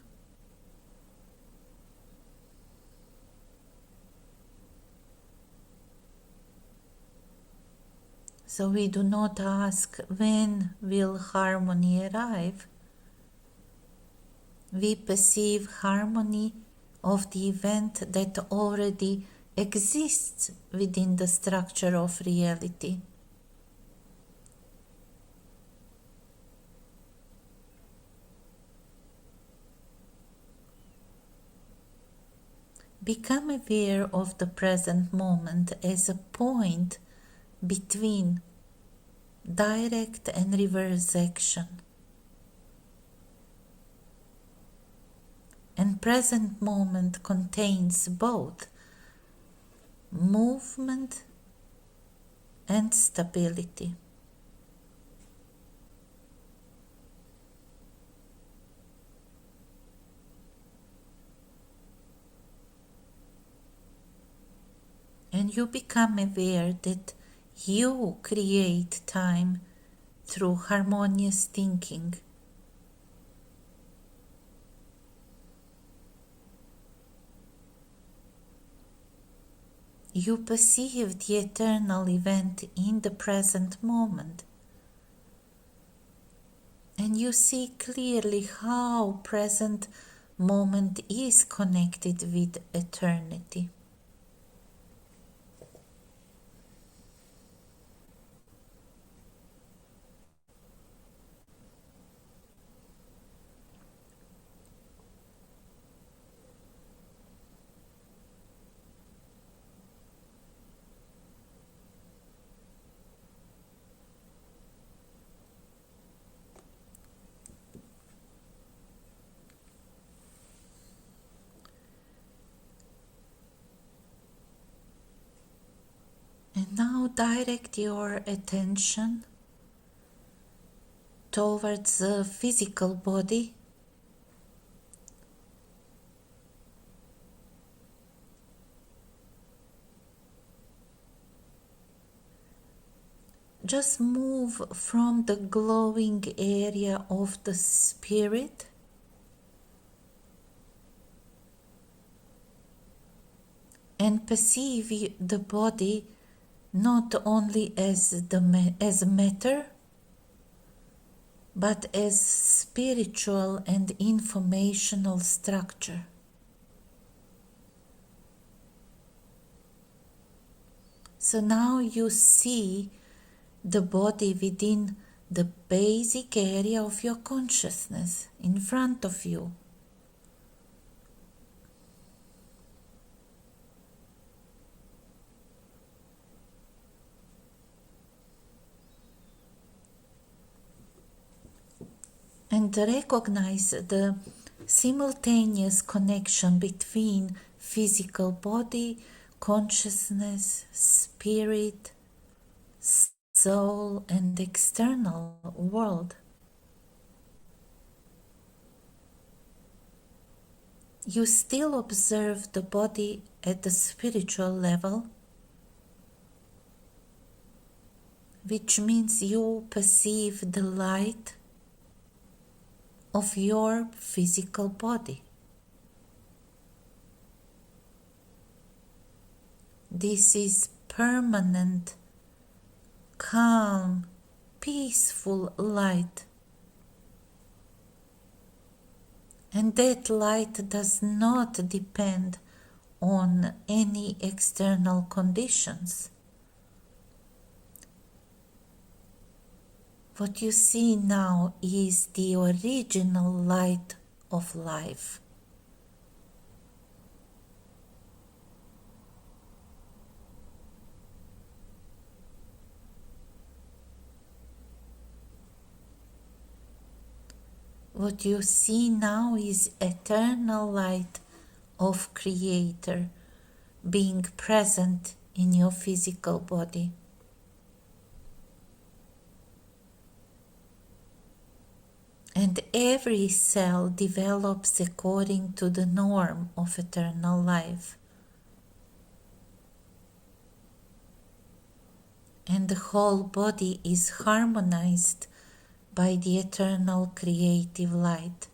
So we do not ask when will harmony arrive. We perceive harmony of the event that already exists within the structure of reality. Become aware of the present moment as a point between direct and reverse action. And present moment contains both movement and stability. And you become aware that you create time through harmonious thinking. You perceive the eternal event in the present moment. And you see clearly how present moment is connected with eternity. And now direct your attention towards the physical body. Just move from the glowing area of the spirit and perceive the body not only as matter, but as spiritual and informational structure. So now you see the body within the basic area of your consciousness in front of you. And recognize the simultaneous connection between physical body, consciousness, spirit, soul, and external world. You still observe the body at the spiritual level, which means you perceive the light of your physical body. This is permanent, calm, peaceful light. And that light does not depend on any external conditions. What you see now is the original light of life. What you see now is eternal light of Creator being present in your physical body. And every cell develops according to the norm of eternal life. And the whole body is harmonized by the eternal creative light.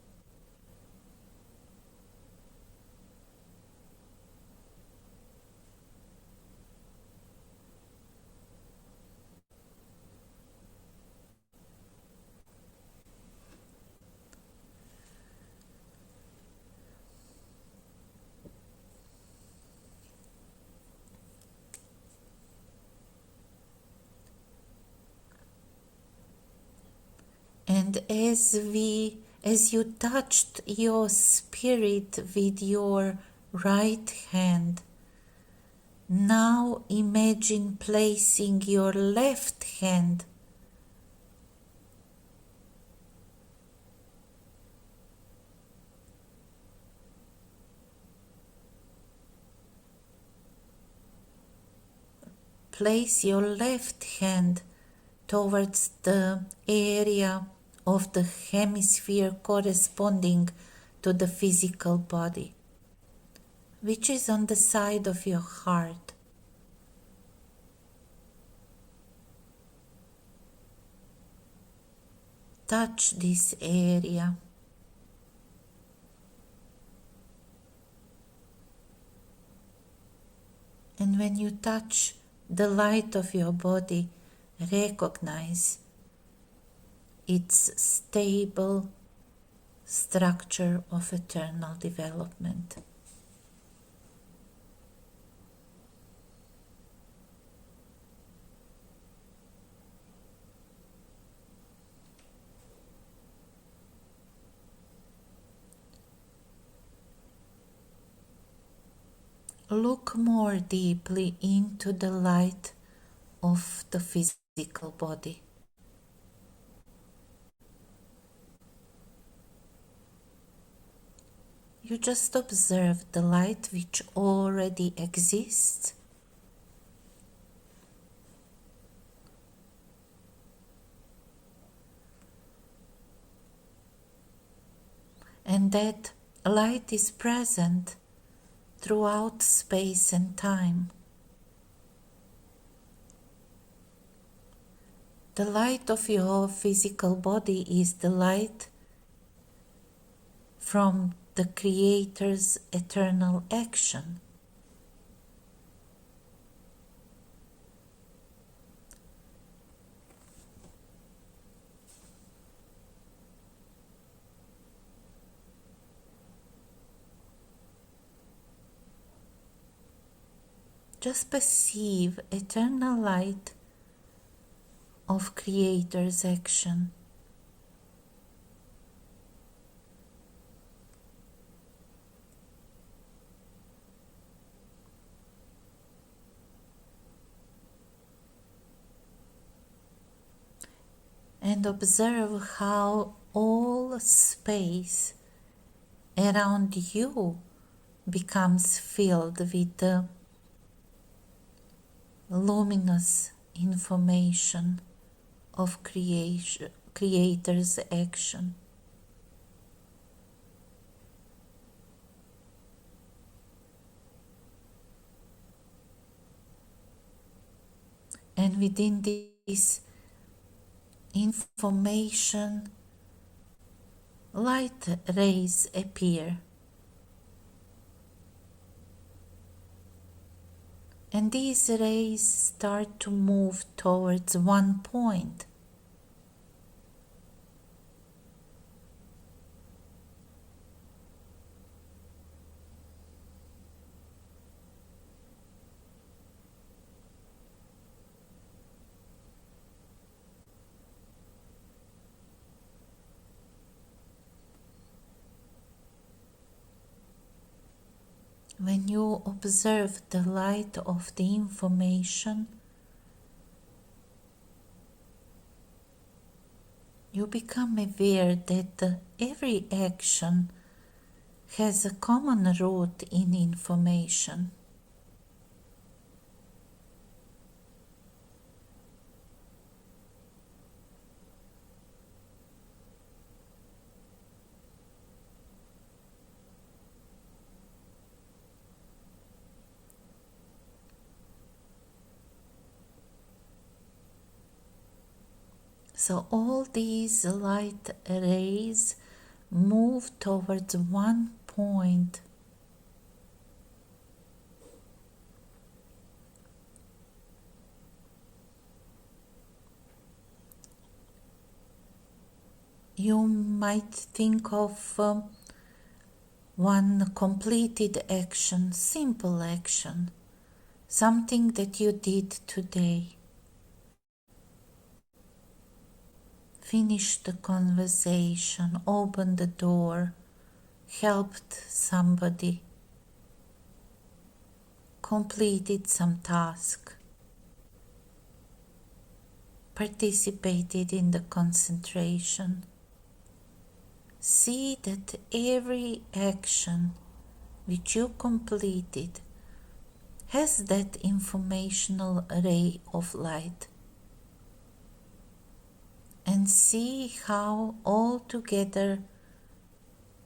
And as you touched your spirit with your right hand, now imagine placing your left hand place your left hand towards the area of the hemisphere corresponding to the physical body, which is on the side of your heart. Touch this area. And when you touch the light of your body, recognize its stable structure of eternal development. Look more deeply into the light of the physical body. You just observe the light which already exists, and that light is present throughout space and time. The light of your physical body is the light from the Creator's eternal action. Just perceive eternal light of Creator's action. And observe how all space around you becomes filled with the luminous information of Creator's action. And within this information, light rays appear. And these rays start to move towards one point. When you observe the light of the information, you become aware that every action has a common root in information. So all these light rays move towards one point. You might think of one completed action, simple action, something that you did today. Finished the conversation, opened the door, helped somebody, completed some task, participated in the concentration. See that every action which you completed has that informational ray of light, and see how all together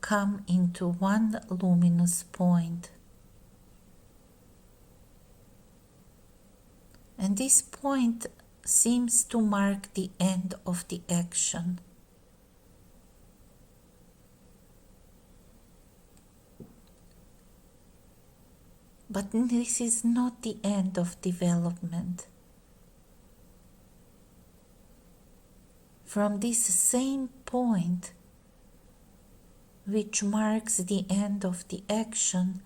come into one luminous point. And this point seems to mark the end of the action. But this is not the end of development. From this same point, which marks the end of the action,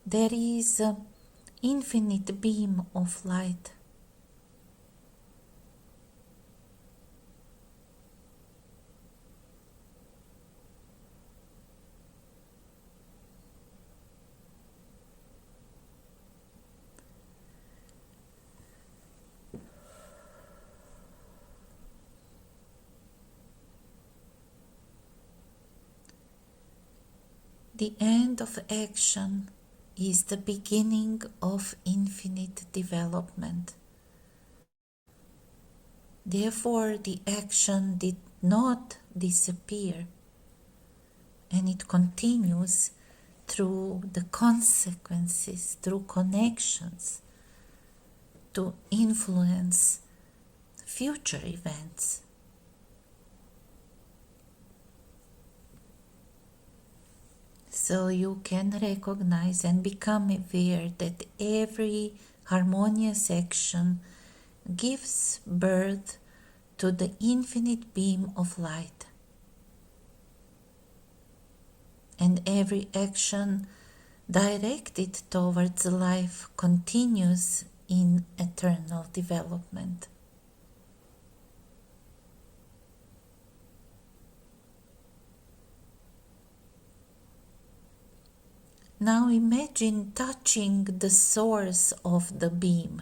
there is an infinite beam of light. The end of action is the beginning of infinite development. Therefore, the action did not disappear, and it continues through the consequences, through connections, to influence future events. So you can recognize and become aware that every harmonious action gives birth to the infinite beam of light. And every action directed towards life continues in eternal development. Now imagine touching the source of the beam.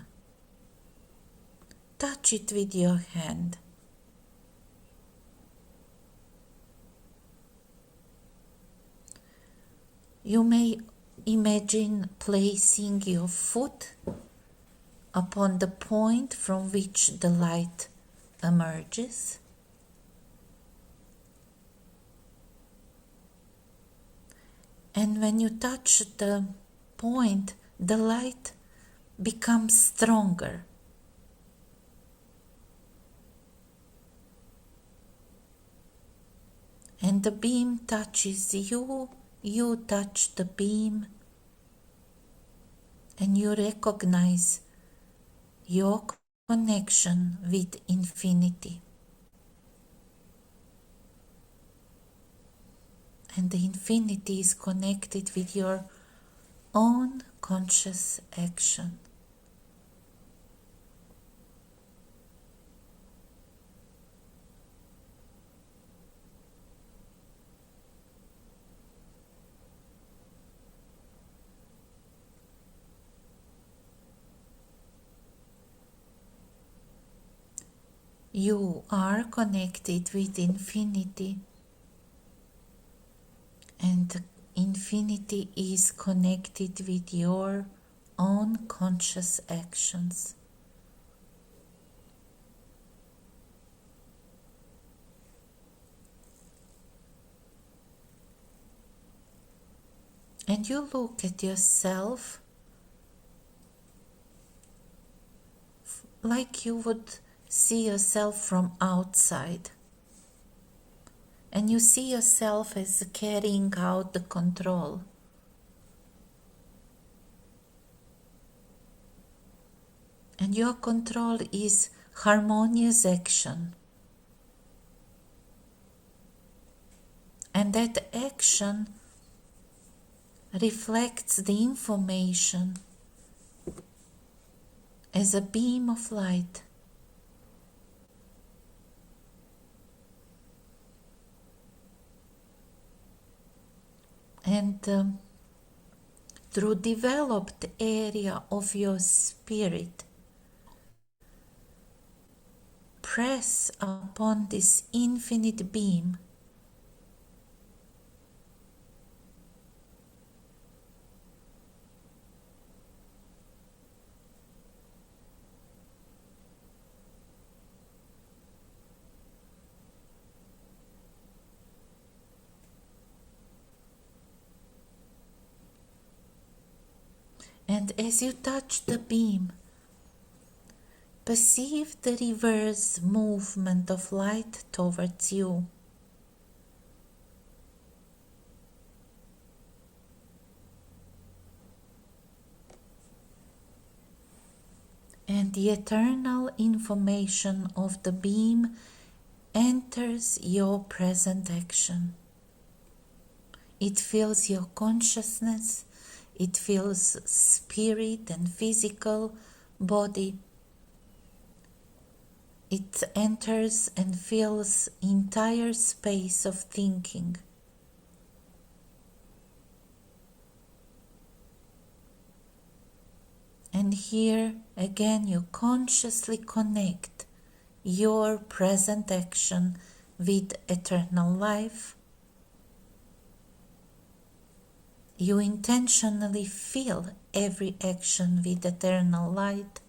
Touch it with your hand. You may imagine placing your foot upon the point from which the light emerges. And when you touch the point, the light becomes stronger. And the beam touches you, you touch the beam, and you recognize your connection with infinity. And the infinity is connected with your own conscious action. You are connected with infinity, and infinity is connected with your own conscious actions. And you look at yourself like you would see yourself from outside. And you see yourself as carrying out the control. And your control is harmonious action. And that action reflects the information as a beam of light. And through developed area of your spirit, press upon this infinite beam And as you touch the beam, perceive the reverse movement of light towards you. And the eternal information of the beam enters your present action. It fills your consciousness, it fills spirit and physical body. It enters and fills entire space of thinking. And here again you consciously connect your present action with eternal life. You intentionally fill every action with eternal light.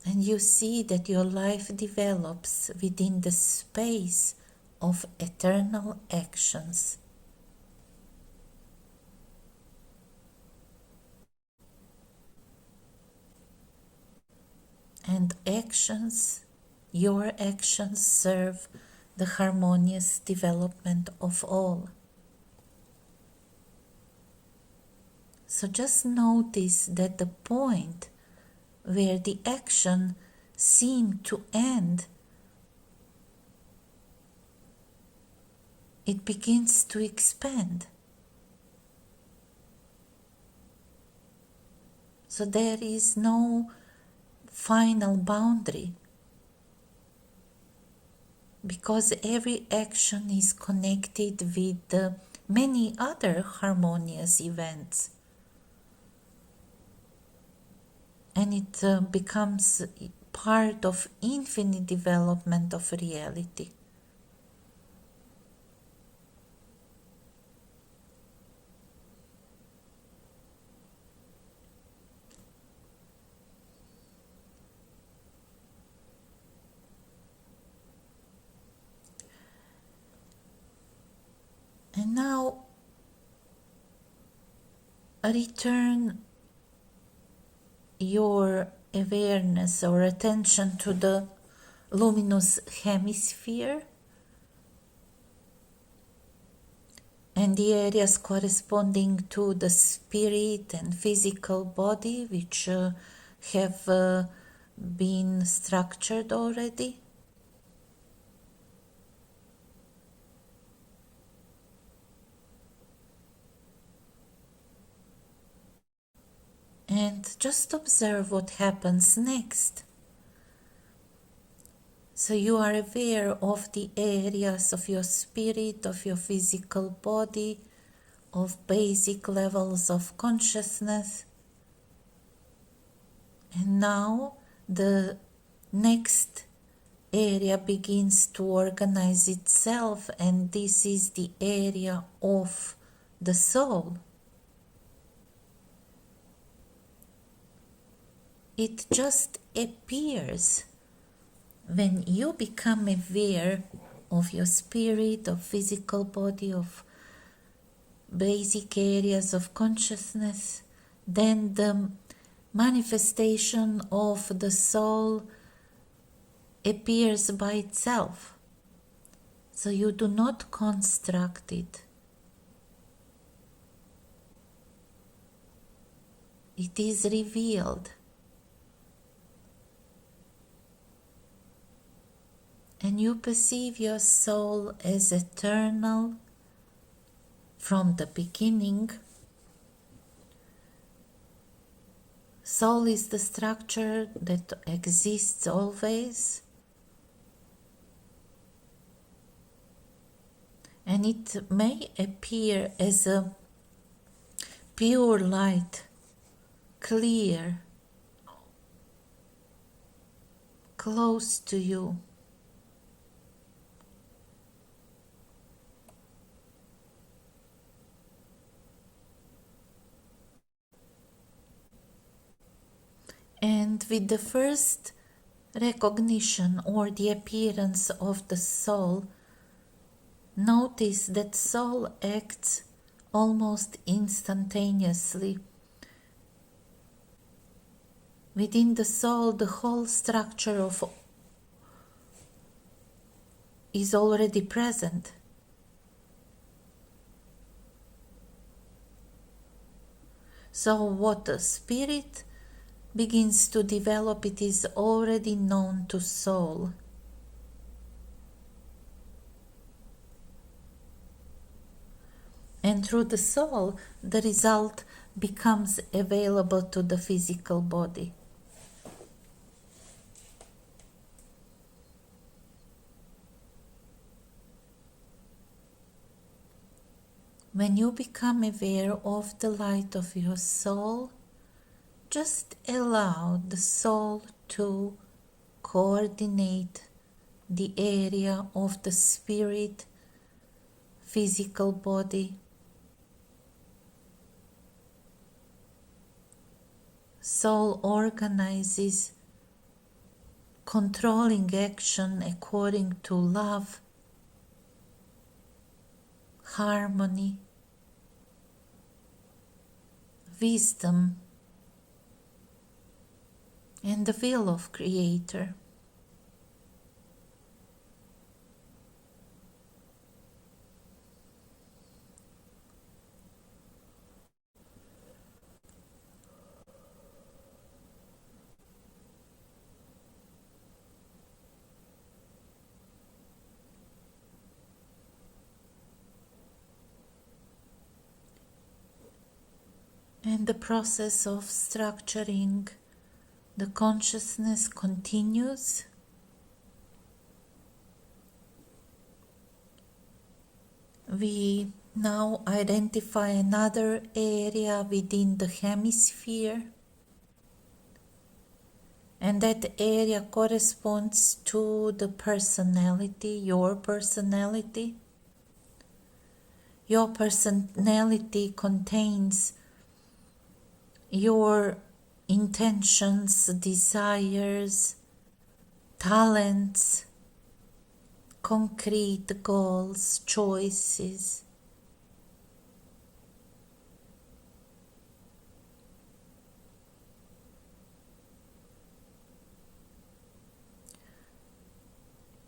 And you see that your life develops within the space of eternal actions. And actions, your actions serve the harmonious development of all. So just notice that the point where the action seemed to end, it begins to expand. So there is no final boundary, because every action is connected with many other harmonious events. And it becomes part of infinite development of reality. And now return your awareness or attention to the luminous hemisphere and the areas corresponding to the spirit and physical body, which have been structured already. And just observe what happens next. So you are aware of the areas of your spirit, of your physical body, of basic levels of consciousness. And now the next area begins to organize itself, and this is the area of the soul. It just appears when you become aware of your spirit, of physical body, of basic areas of consciousness. Then the manifestation of the soul appears by itself. So you do not construct it. It is revealed. And you perceive your soul as eternal from the beginning. Soul is the structure that exists always. And it may appear as a pure light, clear, close to you. And with the first recognition or the appearance of the soul, notice that soul acts almost instantaneously. Within the soul, the whole structure of is already present. So what the spirit begins to develop, it is already known to soul. And through the soul, the result becomes available to the physical body. When you become aware of the light of your soul, just allow the soul to coordinate the area of the spirit, physical body. Soul organizes controlling action according to love, harmony, wisdom, and the will of Creator. And the process of structuring the consciousness continues. We now identify another area within the hemisphere, and that area corresponds to the personality, your personality. Your personality contains your intentions, desires, talents, concrete goals, choices.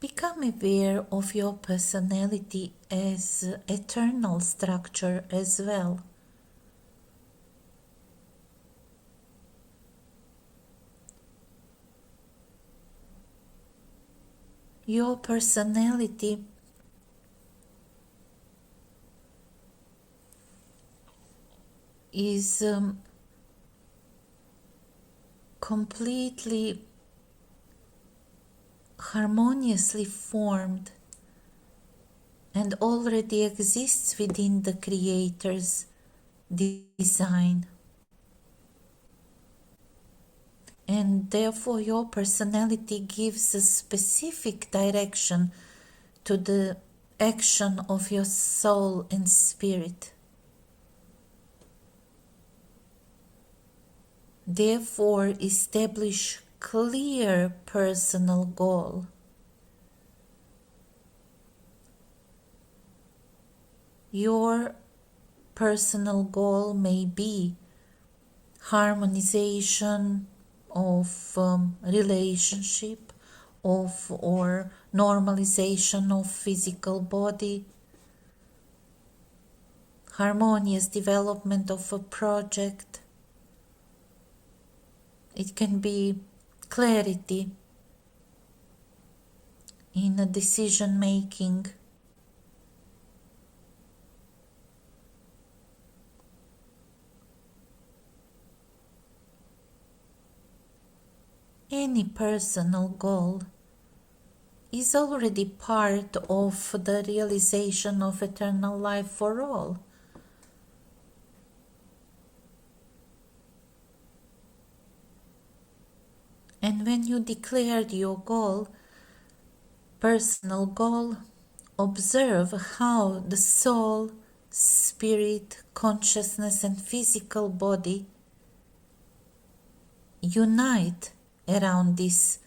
Become aware of your personality as eternal structure as well. Your personality is completely harmoniously formed and already exists within the Creator's design. And therefore your personality gives a specific direction to the action of your soul and spirit. Therefore, establish clear personal goal. Your personal goal may be harmonization of relationship, or normalization of physical body, harmonious development of a project. It can be clarity in a decision making. Any personal goal is already part of the realization of eternal life for all. And when you declared your goal, personal goal, observe how the soul, spirit, consciousness, and physical body unite around this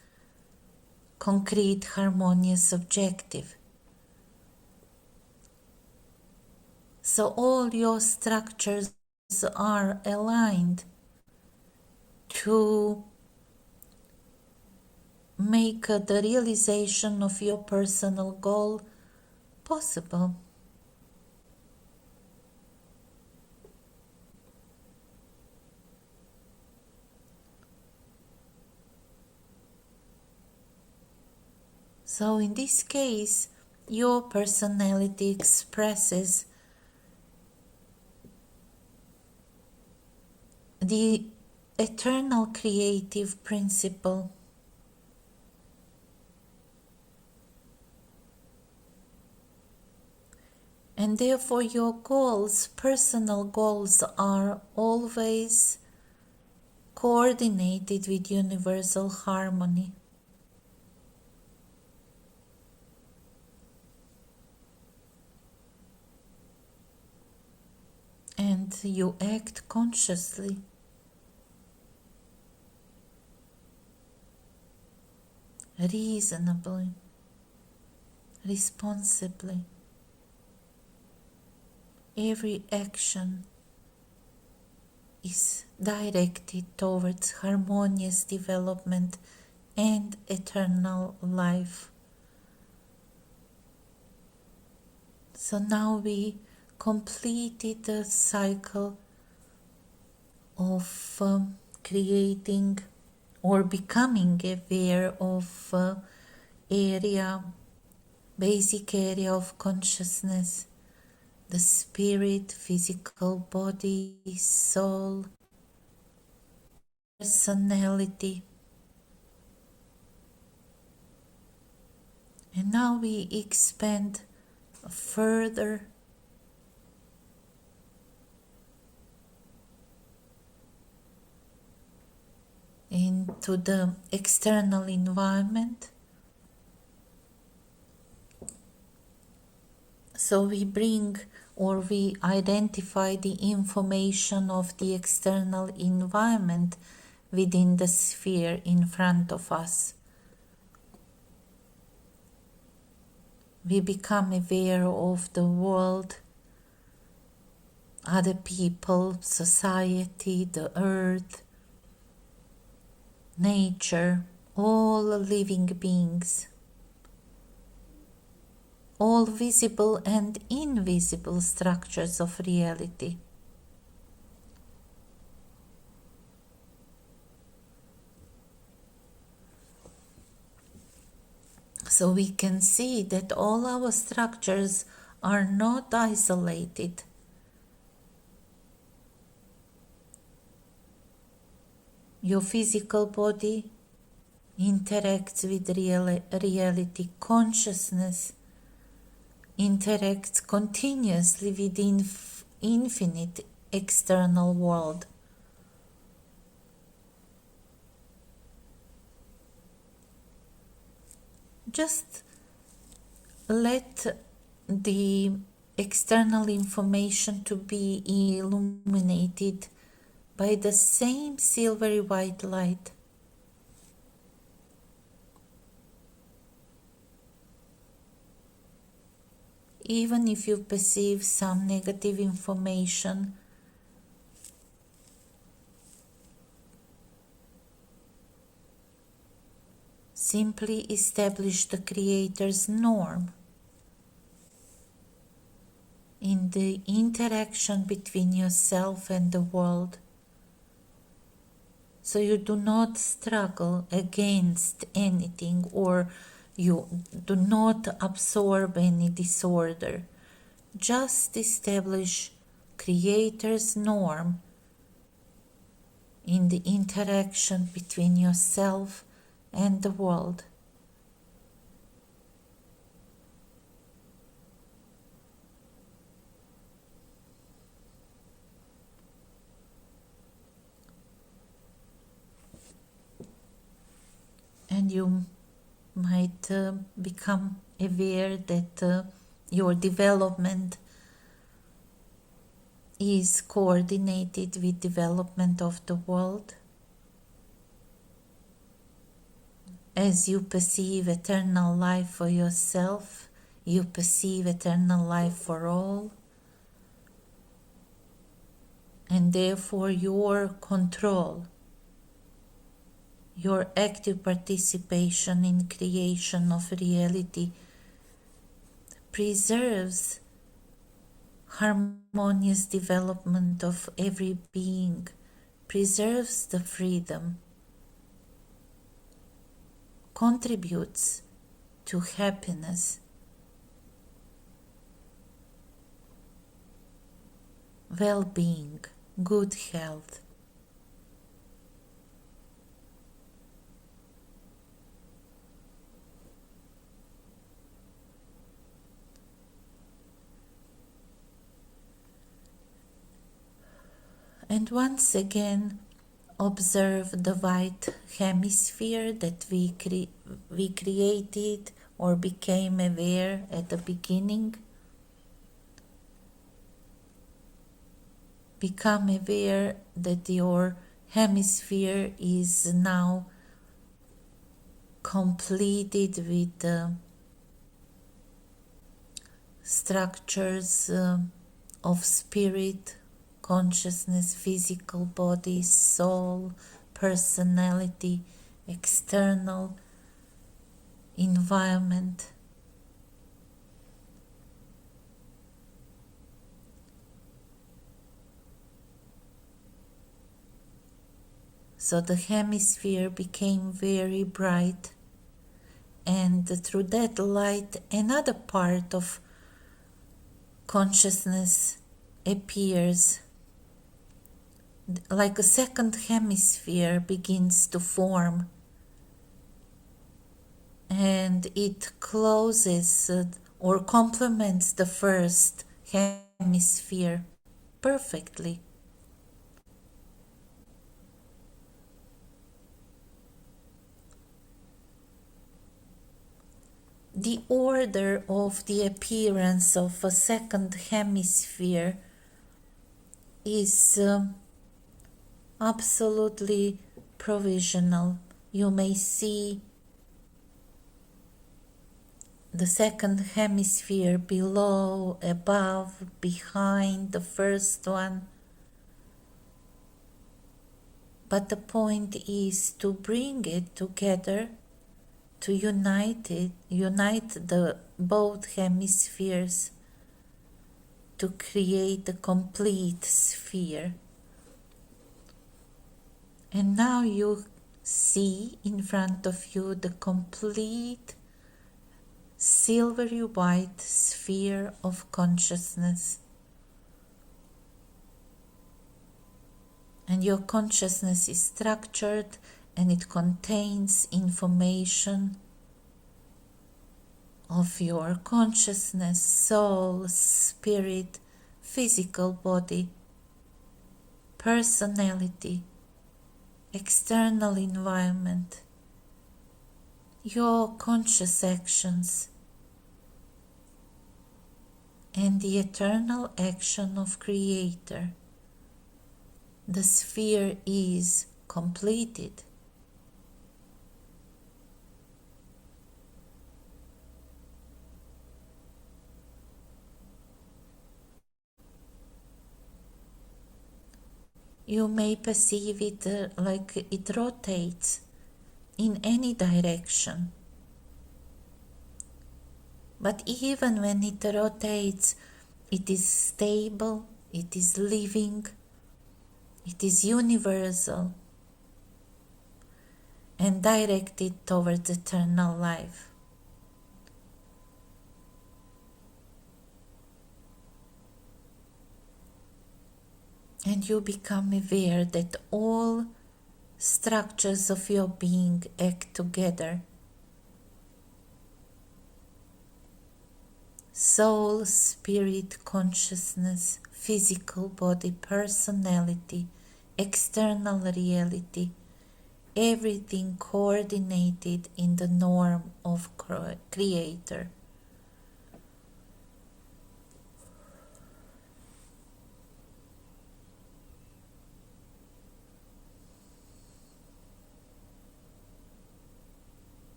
concrete, harmonious objective. So all your structures are aligned to make the realization of your personal goal possible. So in this case, your personality expresses the eternal creative principle. And therefore your goals, personal goals, are always coordinated with universal harmony. And you act consciously, reasonably, responsibly. Every action is directed towards harmonious development and eternal life. So now we completed the cycle of creating or becoming aware of basic area of consciousness, the spirit, physical body, soul, personality. And now we expand further into the external environment. So we bring or we identify the information of the external environment within the sphere in front of us. We become aware of the world, other people, society, the earth, nature, all living beings, all visible and invisible structures of reality. So we can see that all our structures are not isolated. Your physical body interacts with reality. Consciousness interacts continuously with infinite external world. Just let the external information to be illuminated by the same silvery white light. Even if you perceive some negative information, simply establish the Creator's norm in the interaction between yourself and the world. So you do not struggle against anything, or you do not absorb any disorder. Just establish Creator's norm in the interaction between yourself and the world. And you might become aware that your development is coordinated with development of the world. As you perceive eternal life for yourself, you perceive eternal life for all. and therefore your control, your active participation in creation of reality preserves harmonious development of every being, preserves the freedom, contributes to happiness, well-being, good health. And once again, observe the white hemisphere that we created or became aware at the beginning. Become aware that your hemisphere is now completed with structures of spirit, consciousness, physical body, soul, personality, external environment. So the hemisphere became very bright, and through that light another part of consciousness appears, like a second hemisphere begins to form, and it closes or complements the first hemisphere perfectly. The order of the appearance of a second hemisphere is absolutely provisional. You may see the second hemisphere below, above, behind the first one. But the point is to bring it together, to unite the both hemispheres to create a complete sphere. And now you see in front of you the complete silvery white sphere of consciousness. And your consciousness is structured and it contains information of your consciousness, soul, spirit, physical body, personality, external environment, your conscious actions, and the eternal action of Creator. The sphere is completed. You may perceive it like it rotates in any direction. But even when it rotates, it is stable, it is living, it is universal and directed towards eternal life. And you become aware that all structures of your being act together. Soul, spirit, consciousness, physical body, personality, external reality, everything coordinated in the norm of Creator.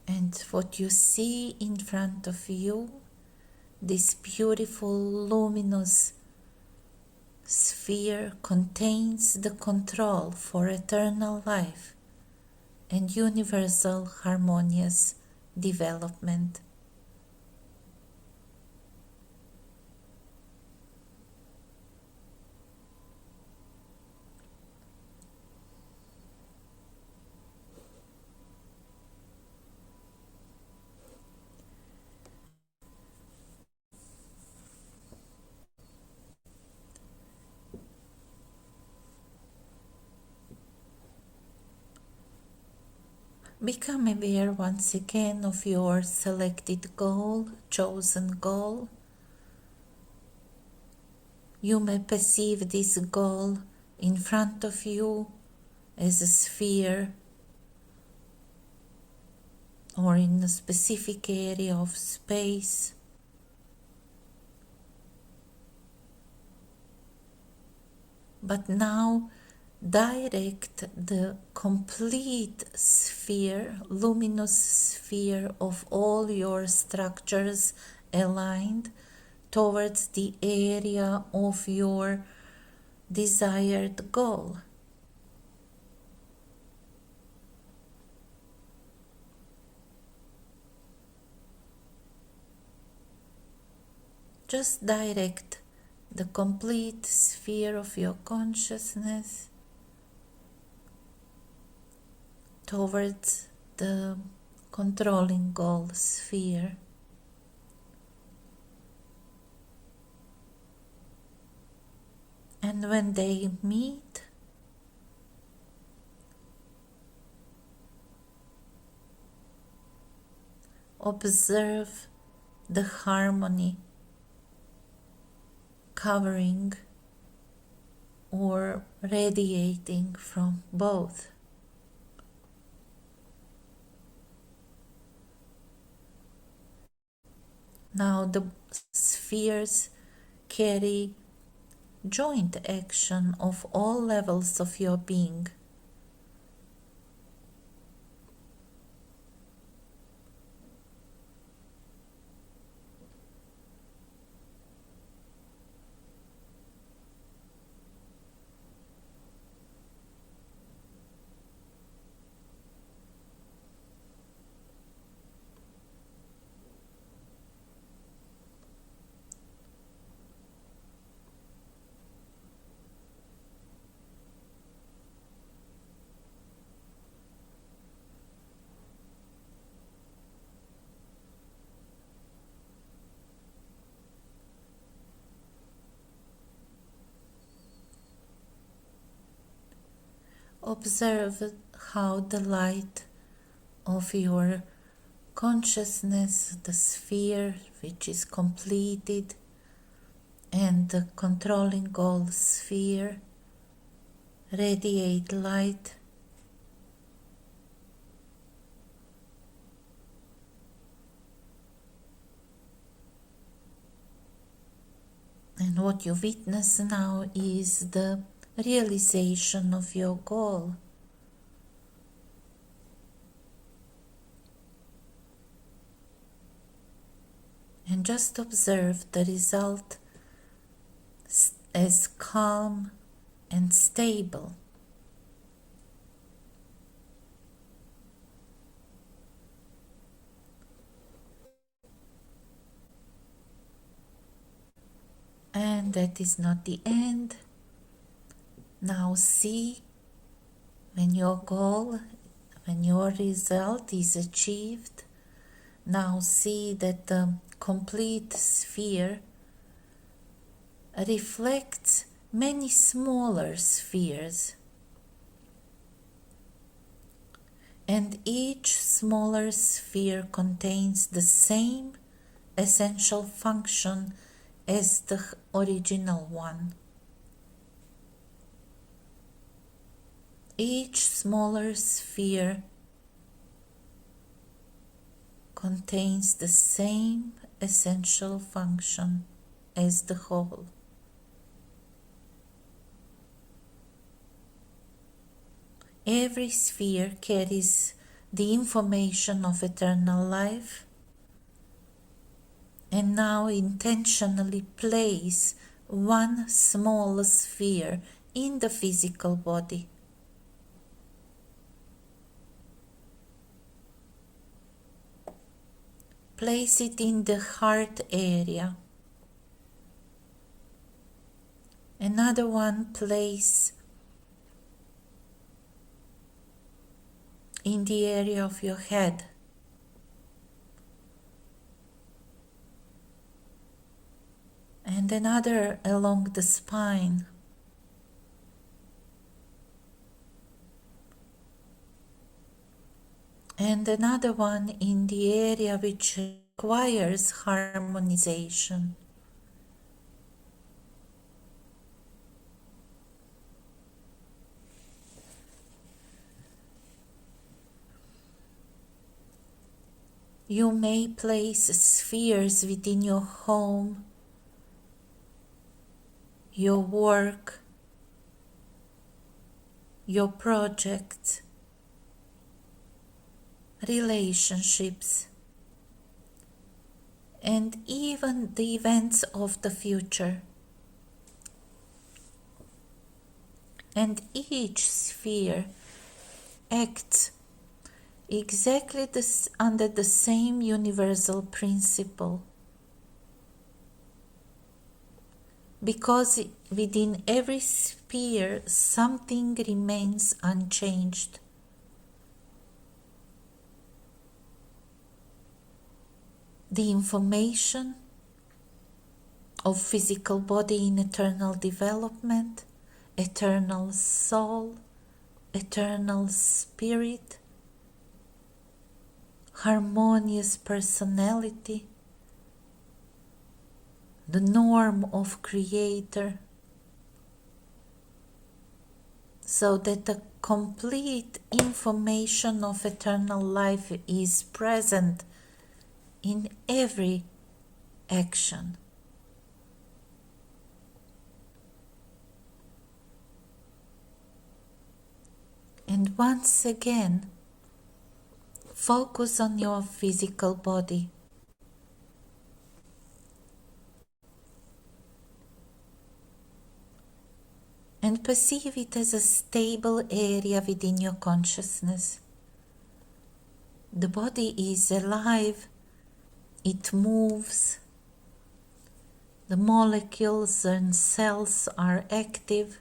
And what you see in front of you, this beautiful luminous sphere contains the control for eternal life and universal harmonious development. Become aware once again of your selected goal, chosen goal. You may perceive this goal in front of you as a sphere or in a specific area of space. But now direct the complete sphere, luminous sphere of all your structures aligned towards the area of your desired goal. Just direct the complete sphere of your consciousness towards the controlling goal sphere. And when they meet, observe the harmony covering or radiating from both. Now the spheres carry joint action of all levels of your being. Observe how the light of your consciousness, the sphere which is completed, and the controlling goal sphere radiate light and what you witness now is the realization of your goal. And just observe the result as calm and stable. And that is not the end. Now see when your goal, when your result is achieved, now see that the complete sphere reflects many smaller spheres, and each smaller sphere contains the same essential function as the original one. Each smaller sphere contains the same essential function as the whole. Every sphere carries the information of eternal life, and now intentionally place one small sphere in the physical body. Place it in the heart area. Another one place in the area of your head. And another along the spine. And another one in the area which requires harmonization. You may place spheres within your home, your work, your projects, relationships, and even the events of the future. And each sphere acts exactly under the same universal principle, because within every sphere something remains unchanged. The information of physical body in eternal development, eternal soul, eternal spirit, harmonious personality, the norm of creator, so that the complete information of eternal life is present in every action. And once again, focus on your physical body. And perceive it as a stable area within your consciousness. The body is alive, it moves, the molecules and cells are active,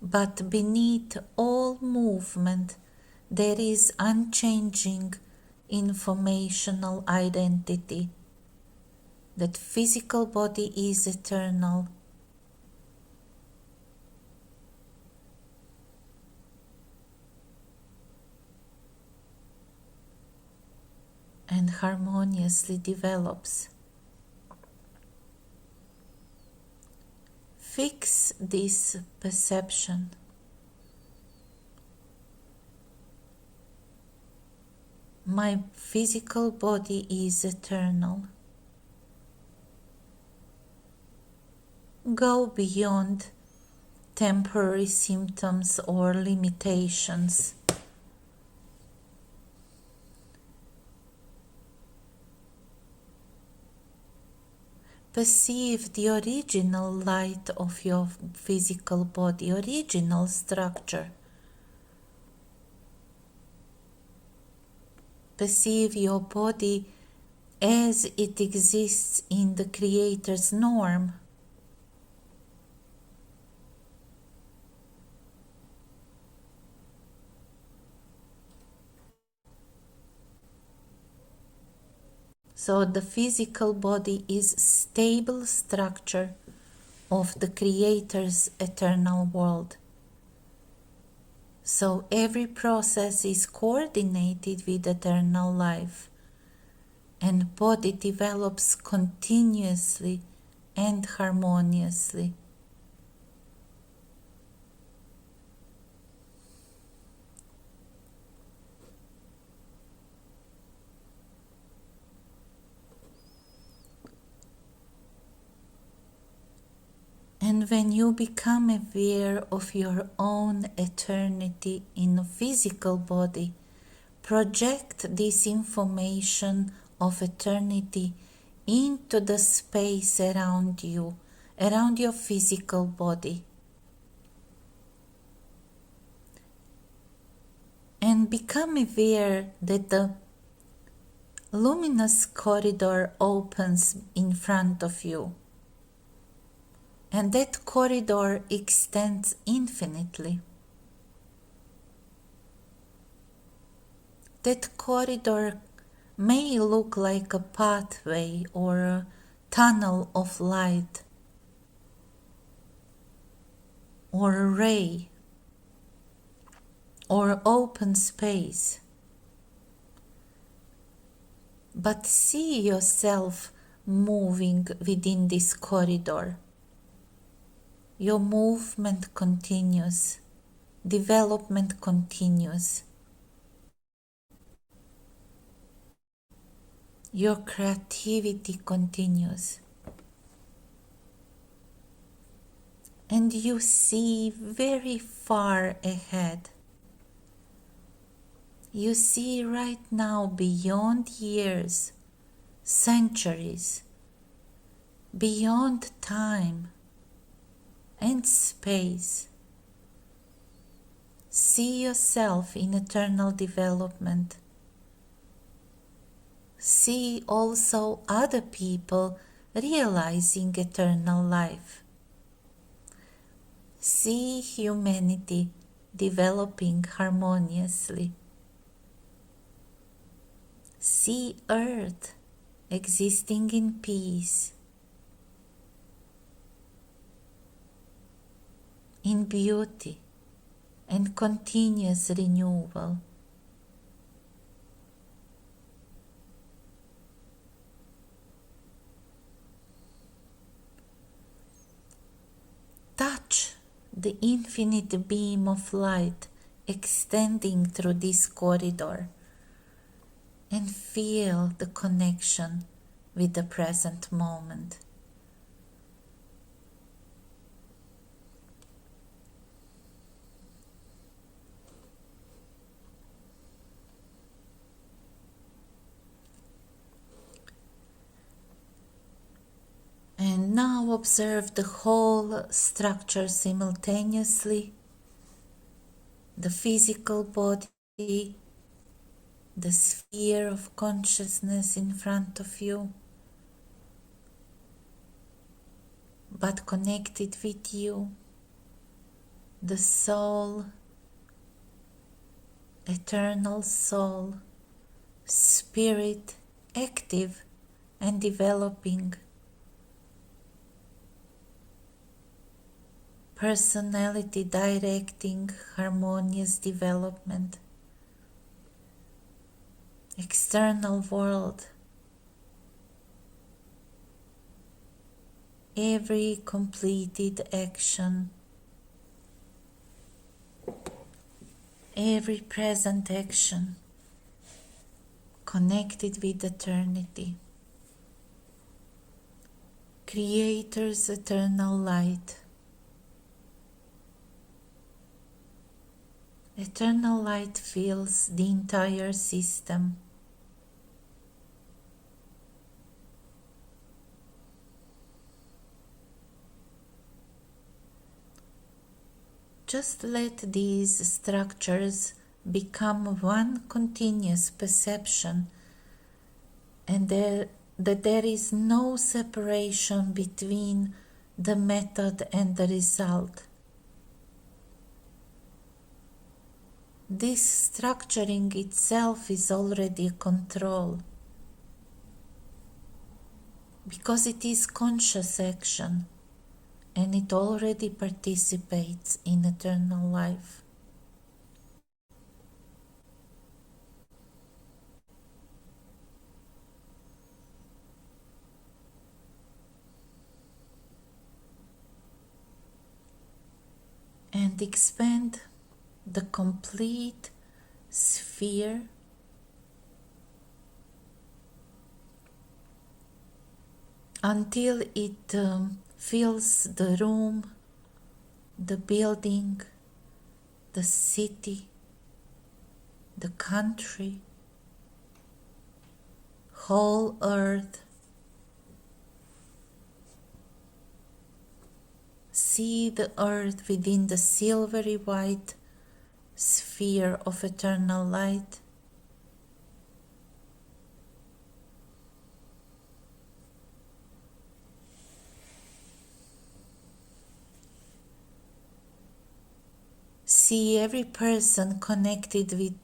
but beneath all movement there is unchanging informational identity, that physical body is eternal. And harmoniously develops. Fix this perception. My physical body is eternal. Go beyond temporary symptoms or limitations. Perceive the original light of your physical body, original structure. Perceive your body as it exists in the Creator's norm. So the physical body is stable structure of the Creator's eternal world. So every process is coordinated with eternal life, and body develops continuously and harmoniously. And when you become aware of your own eternity in a physical body, project this information of eternity into the space around you, around your physical body. And become aware that the luminous corridor opens in front of you. And that corridor extends infinitely. That corridor may look like a pathway or a tunnel of light or a ray or open space. But see yourself moving within this corridor. Your movement continues, development continues. Your creativity continues. And you see very far ahead. You see right now beyond years, centuries, beyond time and space. See yourself in eternal development. See also other people realizing eternal life. See humanity developing harmoniously. See Earth existing in peace, in beauty and continuous renewal. Touch the infinite beam of light extending through this corridor and feel the connection with the present moment. And now observe the whole structure simultaneously, the physical body, the sphere of consciousness in front of you, but connected with you, the soul, eternal soul, spirit, active and developing, personality directing harmonious development, external world, every completed action, every present action connected with eternity, Creator's eternal light. Eternal light fills the entire system. Just let these structures become one continuous perception, and that there is no separation between the method and the result. This structuring itself is already a control, because it is conscious action and it already participates in eternal life. And expand the complete sphere until it fills the room, the building, the city, the country, whole earth, See the earth within the silvery white sphere of eternal light. See every person connected with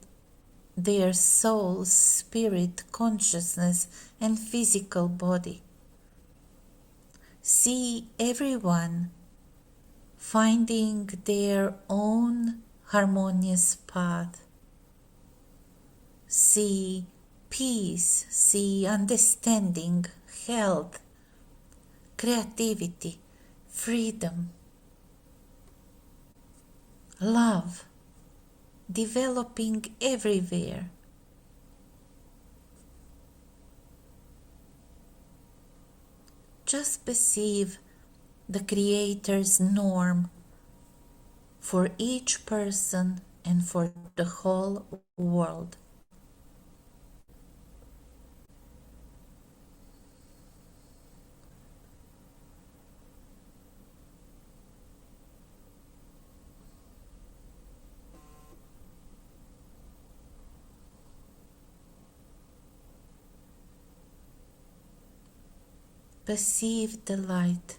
their soul, spirit, consciousness, and physical body. See everyone finding their own harmonious path. See peace, see understanding, health, creativity, freedom, love, developing everywhere. Just perceive the Creator's norm for each person and for the whole world. Perceive the light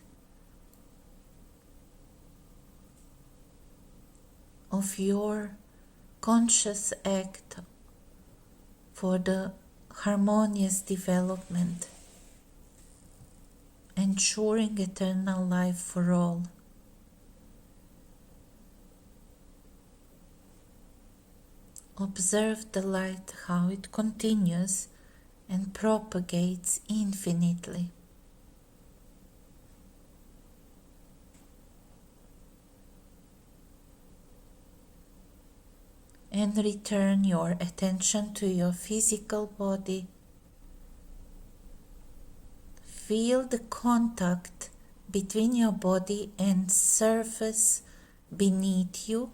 of your conscious act for the harmonious development, ensuring eternal life for all. Observe the light, how it continues and propagates infinitely. And return your attention to your physical body. Feel the contact between your body and surface beneath you.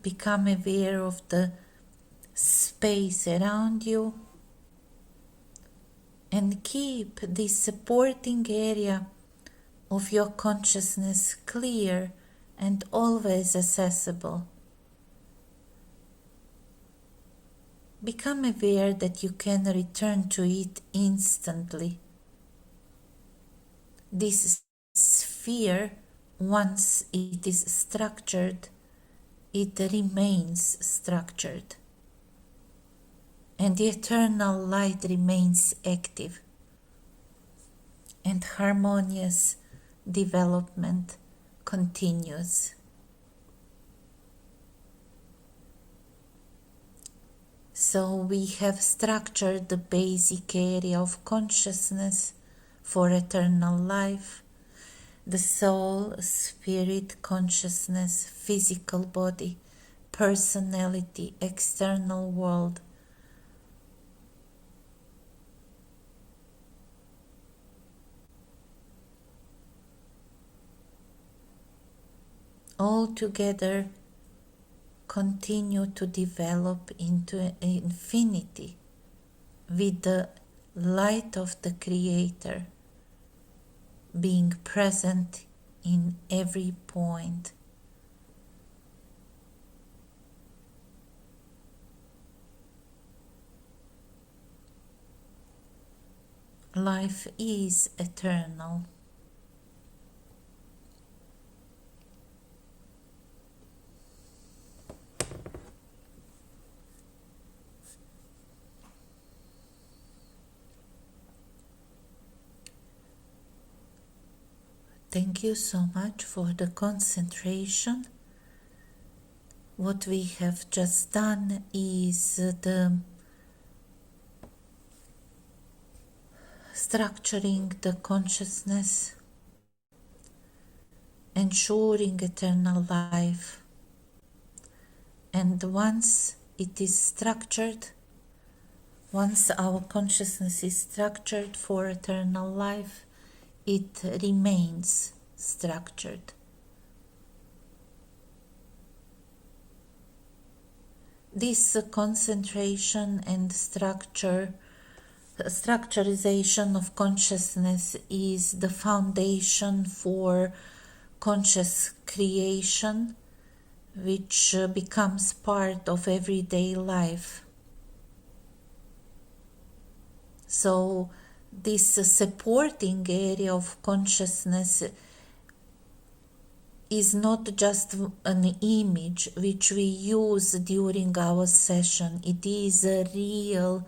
Become aware of the space around you and keep this supporting area of your consciousness clear and always accessible. Become aware that you can return to it instantly. This sphere, once it is structured, it remains structured, and the eternal light remains active, and harmonious development continues. So we have structured the basic area of consciousness for eternal life: the soul, spirit, consciousness, physical body, personality, external world. All together continue to develop into infinity with the light of the Creator being present in every point. Life is eternal. Thank you so much for the concentration. What we have just done is the structuring the consciousness, ensuring eternal life. And once it is structured, once our consciousness is structured for eternal life, it remains structured. This concentration and structure structurization of consciousness is the foundation for conscious creation, which becomes part of everyday life. So this supporting area of consciousness is not just an image which we use during our session. It is a real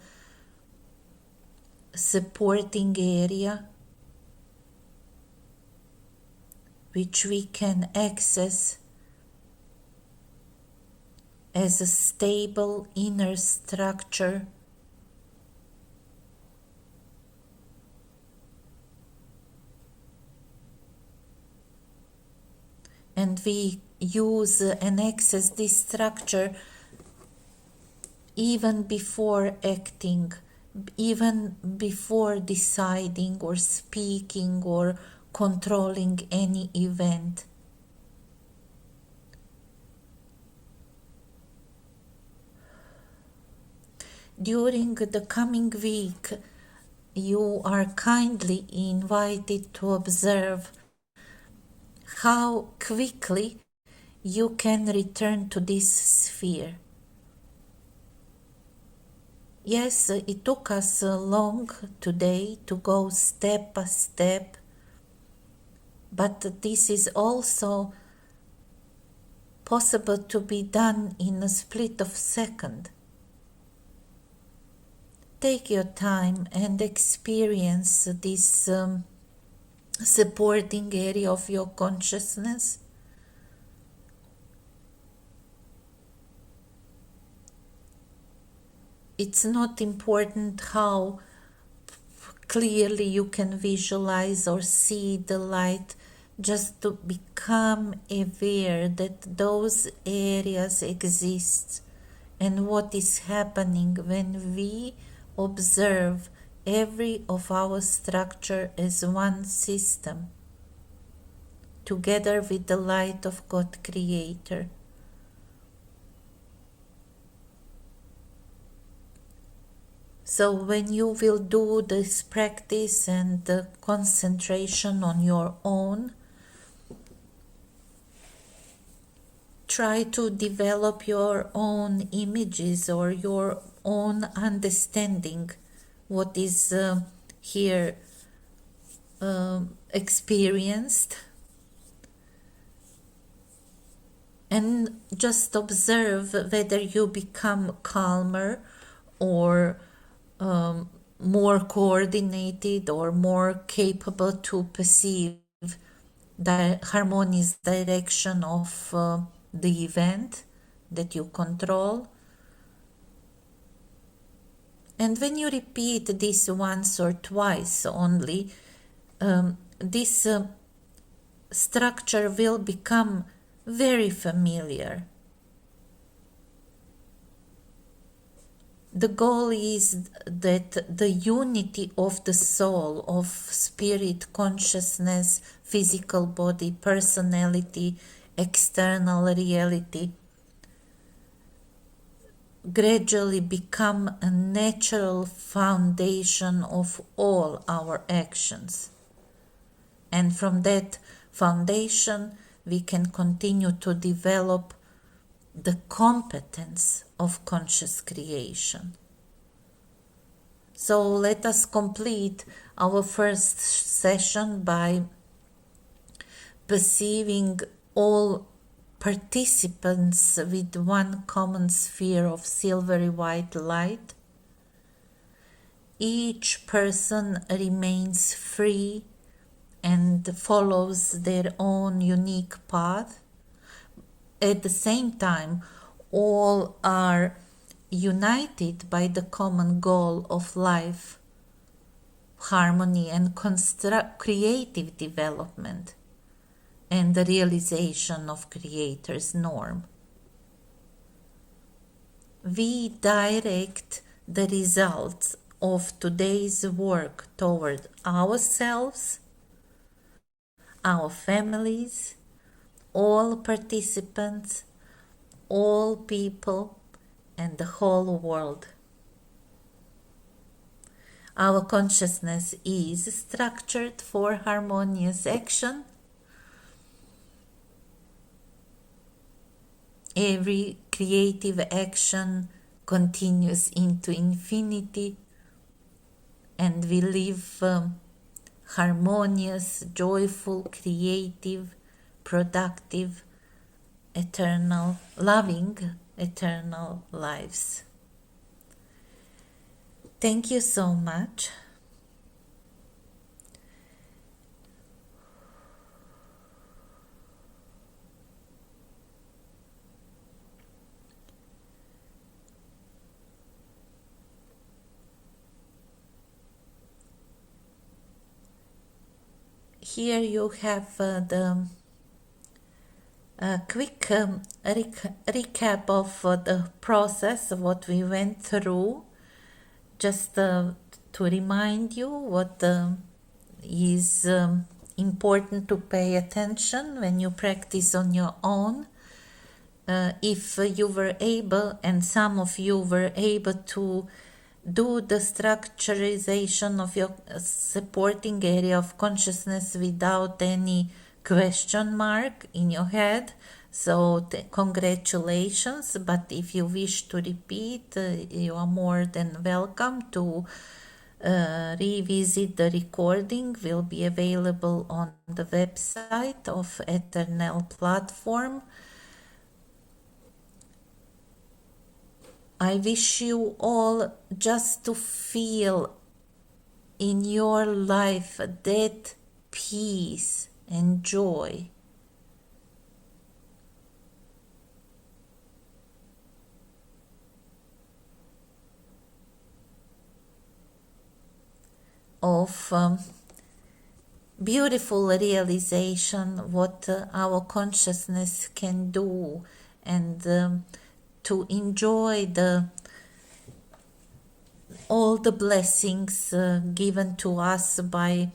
supporting area which we can access as a stable inner structure and we use and access this structure even before acting, even before deciding or speaking or controlling any event. During the coming week, you are kindly invited to observe how quickly you can return to this sphere. Yes, it took us long today to go step by step, but this is also possible to be done in a split of a second. Take your time and experience this supporting area of your consciousness. It's not important how clearly you can visualize or see the light, just to become aware that those areas exist and what is happening when we observe every of our structure as one system, together with the light of God Creator. So when you will do this practice and the concentration on your own, try to develop your own images or your own understanding what is here experienced, and just observe whether you become calmer or more coordinated or more capable to perceive the harmonious direction of the event that you control. And when you repeat this once or twice only, this structure will become very familiar. The goal is that the unity of the soul, of spirit, consciousness, physical body, personality, external reality, gradually become a natural foundation of all our actions. And from that foundation, we can continue to develop the competence of conscious creation. So let us complete our first session by perceiving all participants with one common sphere of silvery white light. Each person remains free and follows their own unique path. At the same time, all are united by the common goal of life, harmony, and creative development, and the realization of Creator's norm. We direct the results of today's work toward ourselves, our families, all participants, all people, and the whole world. Our consciousness is structured for harmonious action. Every creative action continues into infinity, and we live harmonious, joyful, creative, productive, eternal, loving, eternal lives. Thank you so much. Here you have the quick recap of the process, what we went through, just to remind you what is important to pay attention when you practice on your own. If you were able, and some of you were able to do the structurization of your supporting area of consciousness without any question mark in your head, so congratulations. But if you wish to repeat, you are more than welcome to revisit the recording. Will be available on the website of ETERNEL platform. I wish you all just to feel in your life that peace and joy. Of beautiful realization what our consciousness can do, and to enjoy all the blessings given to us by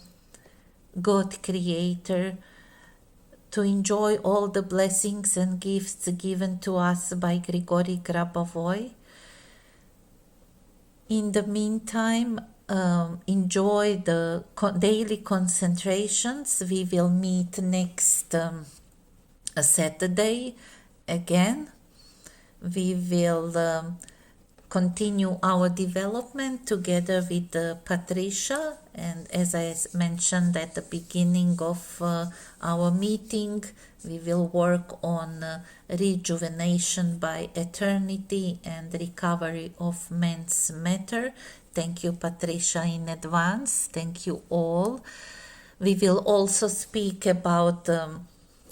God Creator, to enjoy all the blessings and gifts given to us by Grigori Grabovoi. In the meantime, enjoy the daily concentrations. We will meet next Saturday again. We will continue our development together with Patricia, and as I mentioned at the beginning of our meeting, we will work on rejuvenation by eternity and recovery of men's matter. Thank you, Patricia, in advance. Thank you all. We will also speak about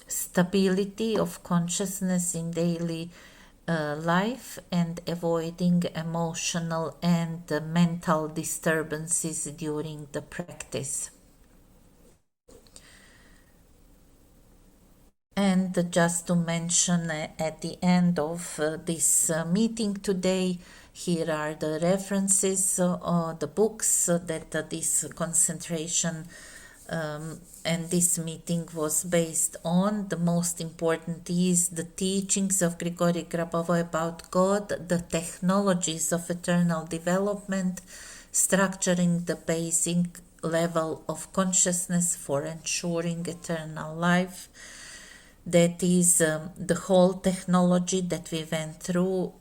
stability of consciousness in daily life and avoiding emotional and mental disturbances during the practice. And just to mention at the end of this meeting today, here are the references, the books that this concentration and this meeting was based on. The most important is the Teachings of Grigori Grabovoi about God, the Technologies of Eternal Development, Structuring the Basic Level of Consciousness for Ensuring Eternal Life. That is the whole technology that we went through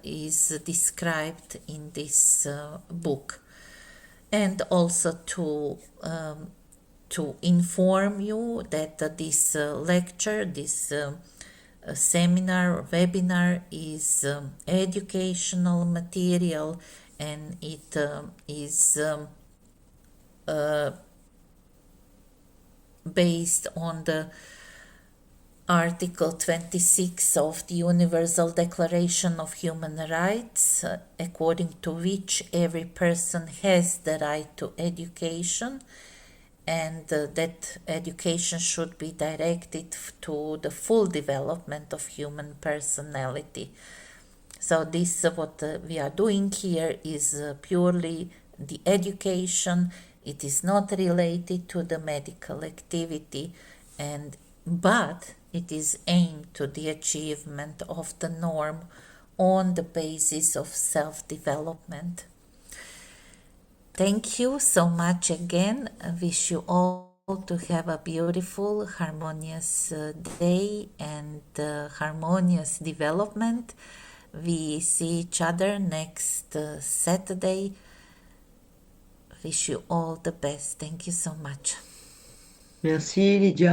is described in this book. And also to inform you that this lecture, this seminar, webinar is educational material, and it is based on the Article 26 of the Universal Declaration of Human Rights, according to which every person has the right to education, and that education should be directed to the full development of human personality. So this what we are doing here is purely the education. It is not related to the medical activity, but it is aimed to the achievement of the norm on the basis of self-development. Thank you so much again. I wish you all to have a beautiful, harmonious day and harmonious development. We see each other next Saturday. Wish you all the best. Thank you so much. Merci Lydia.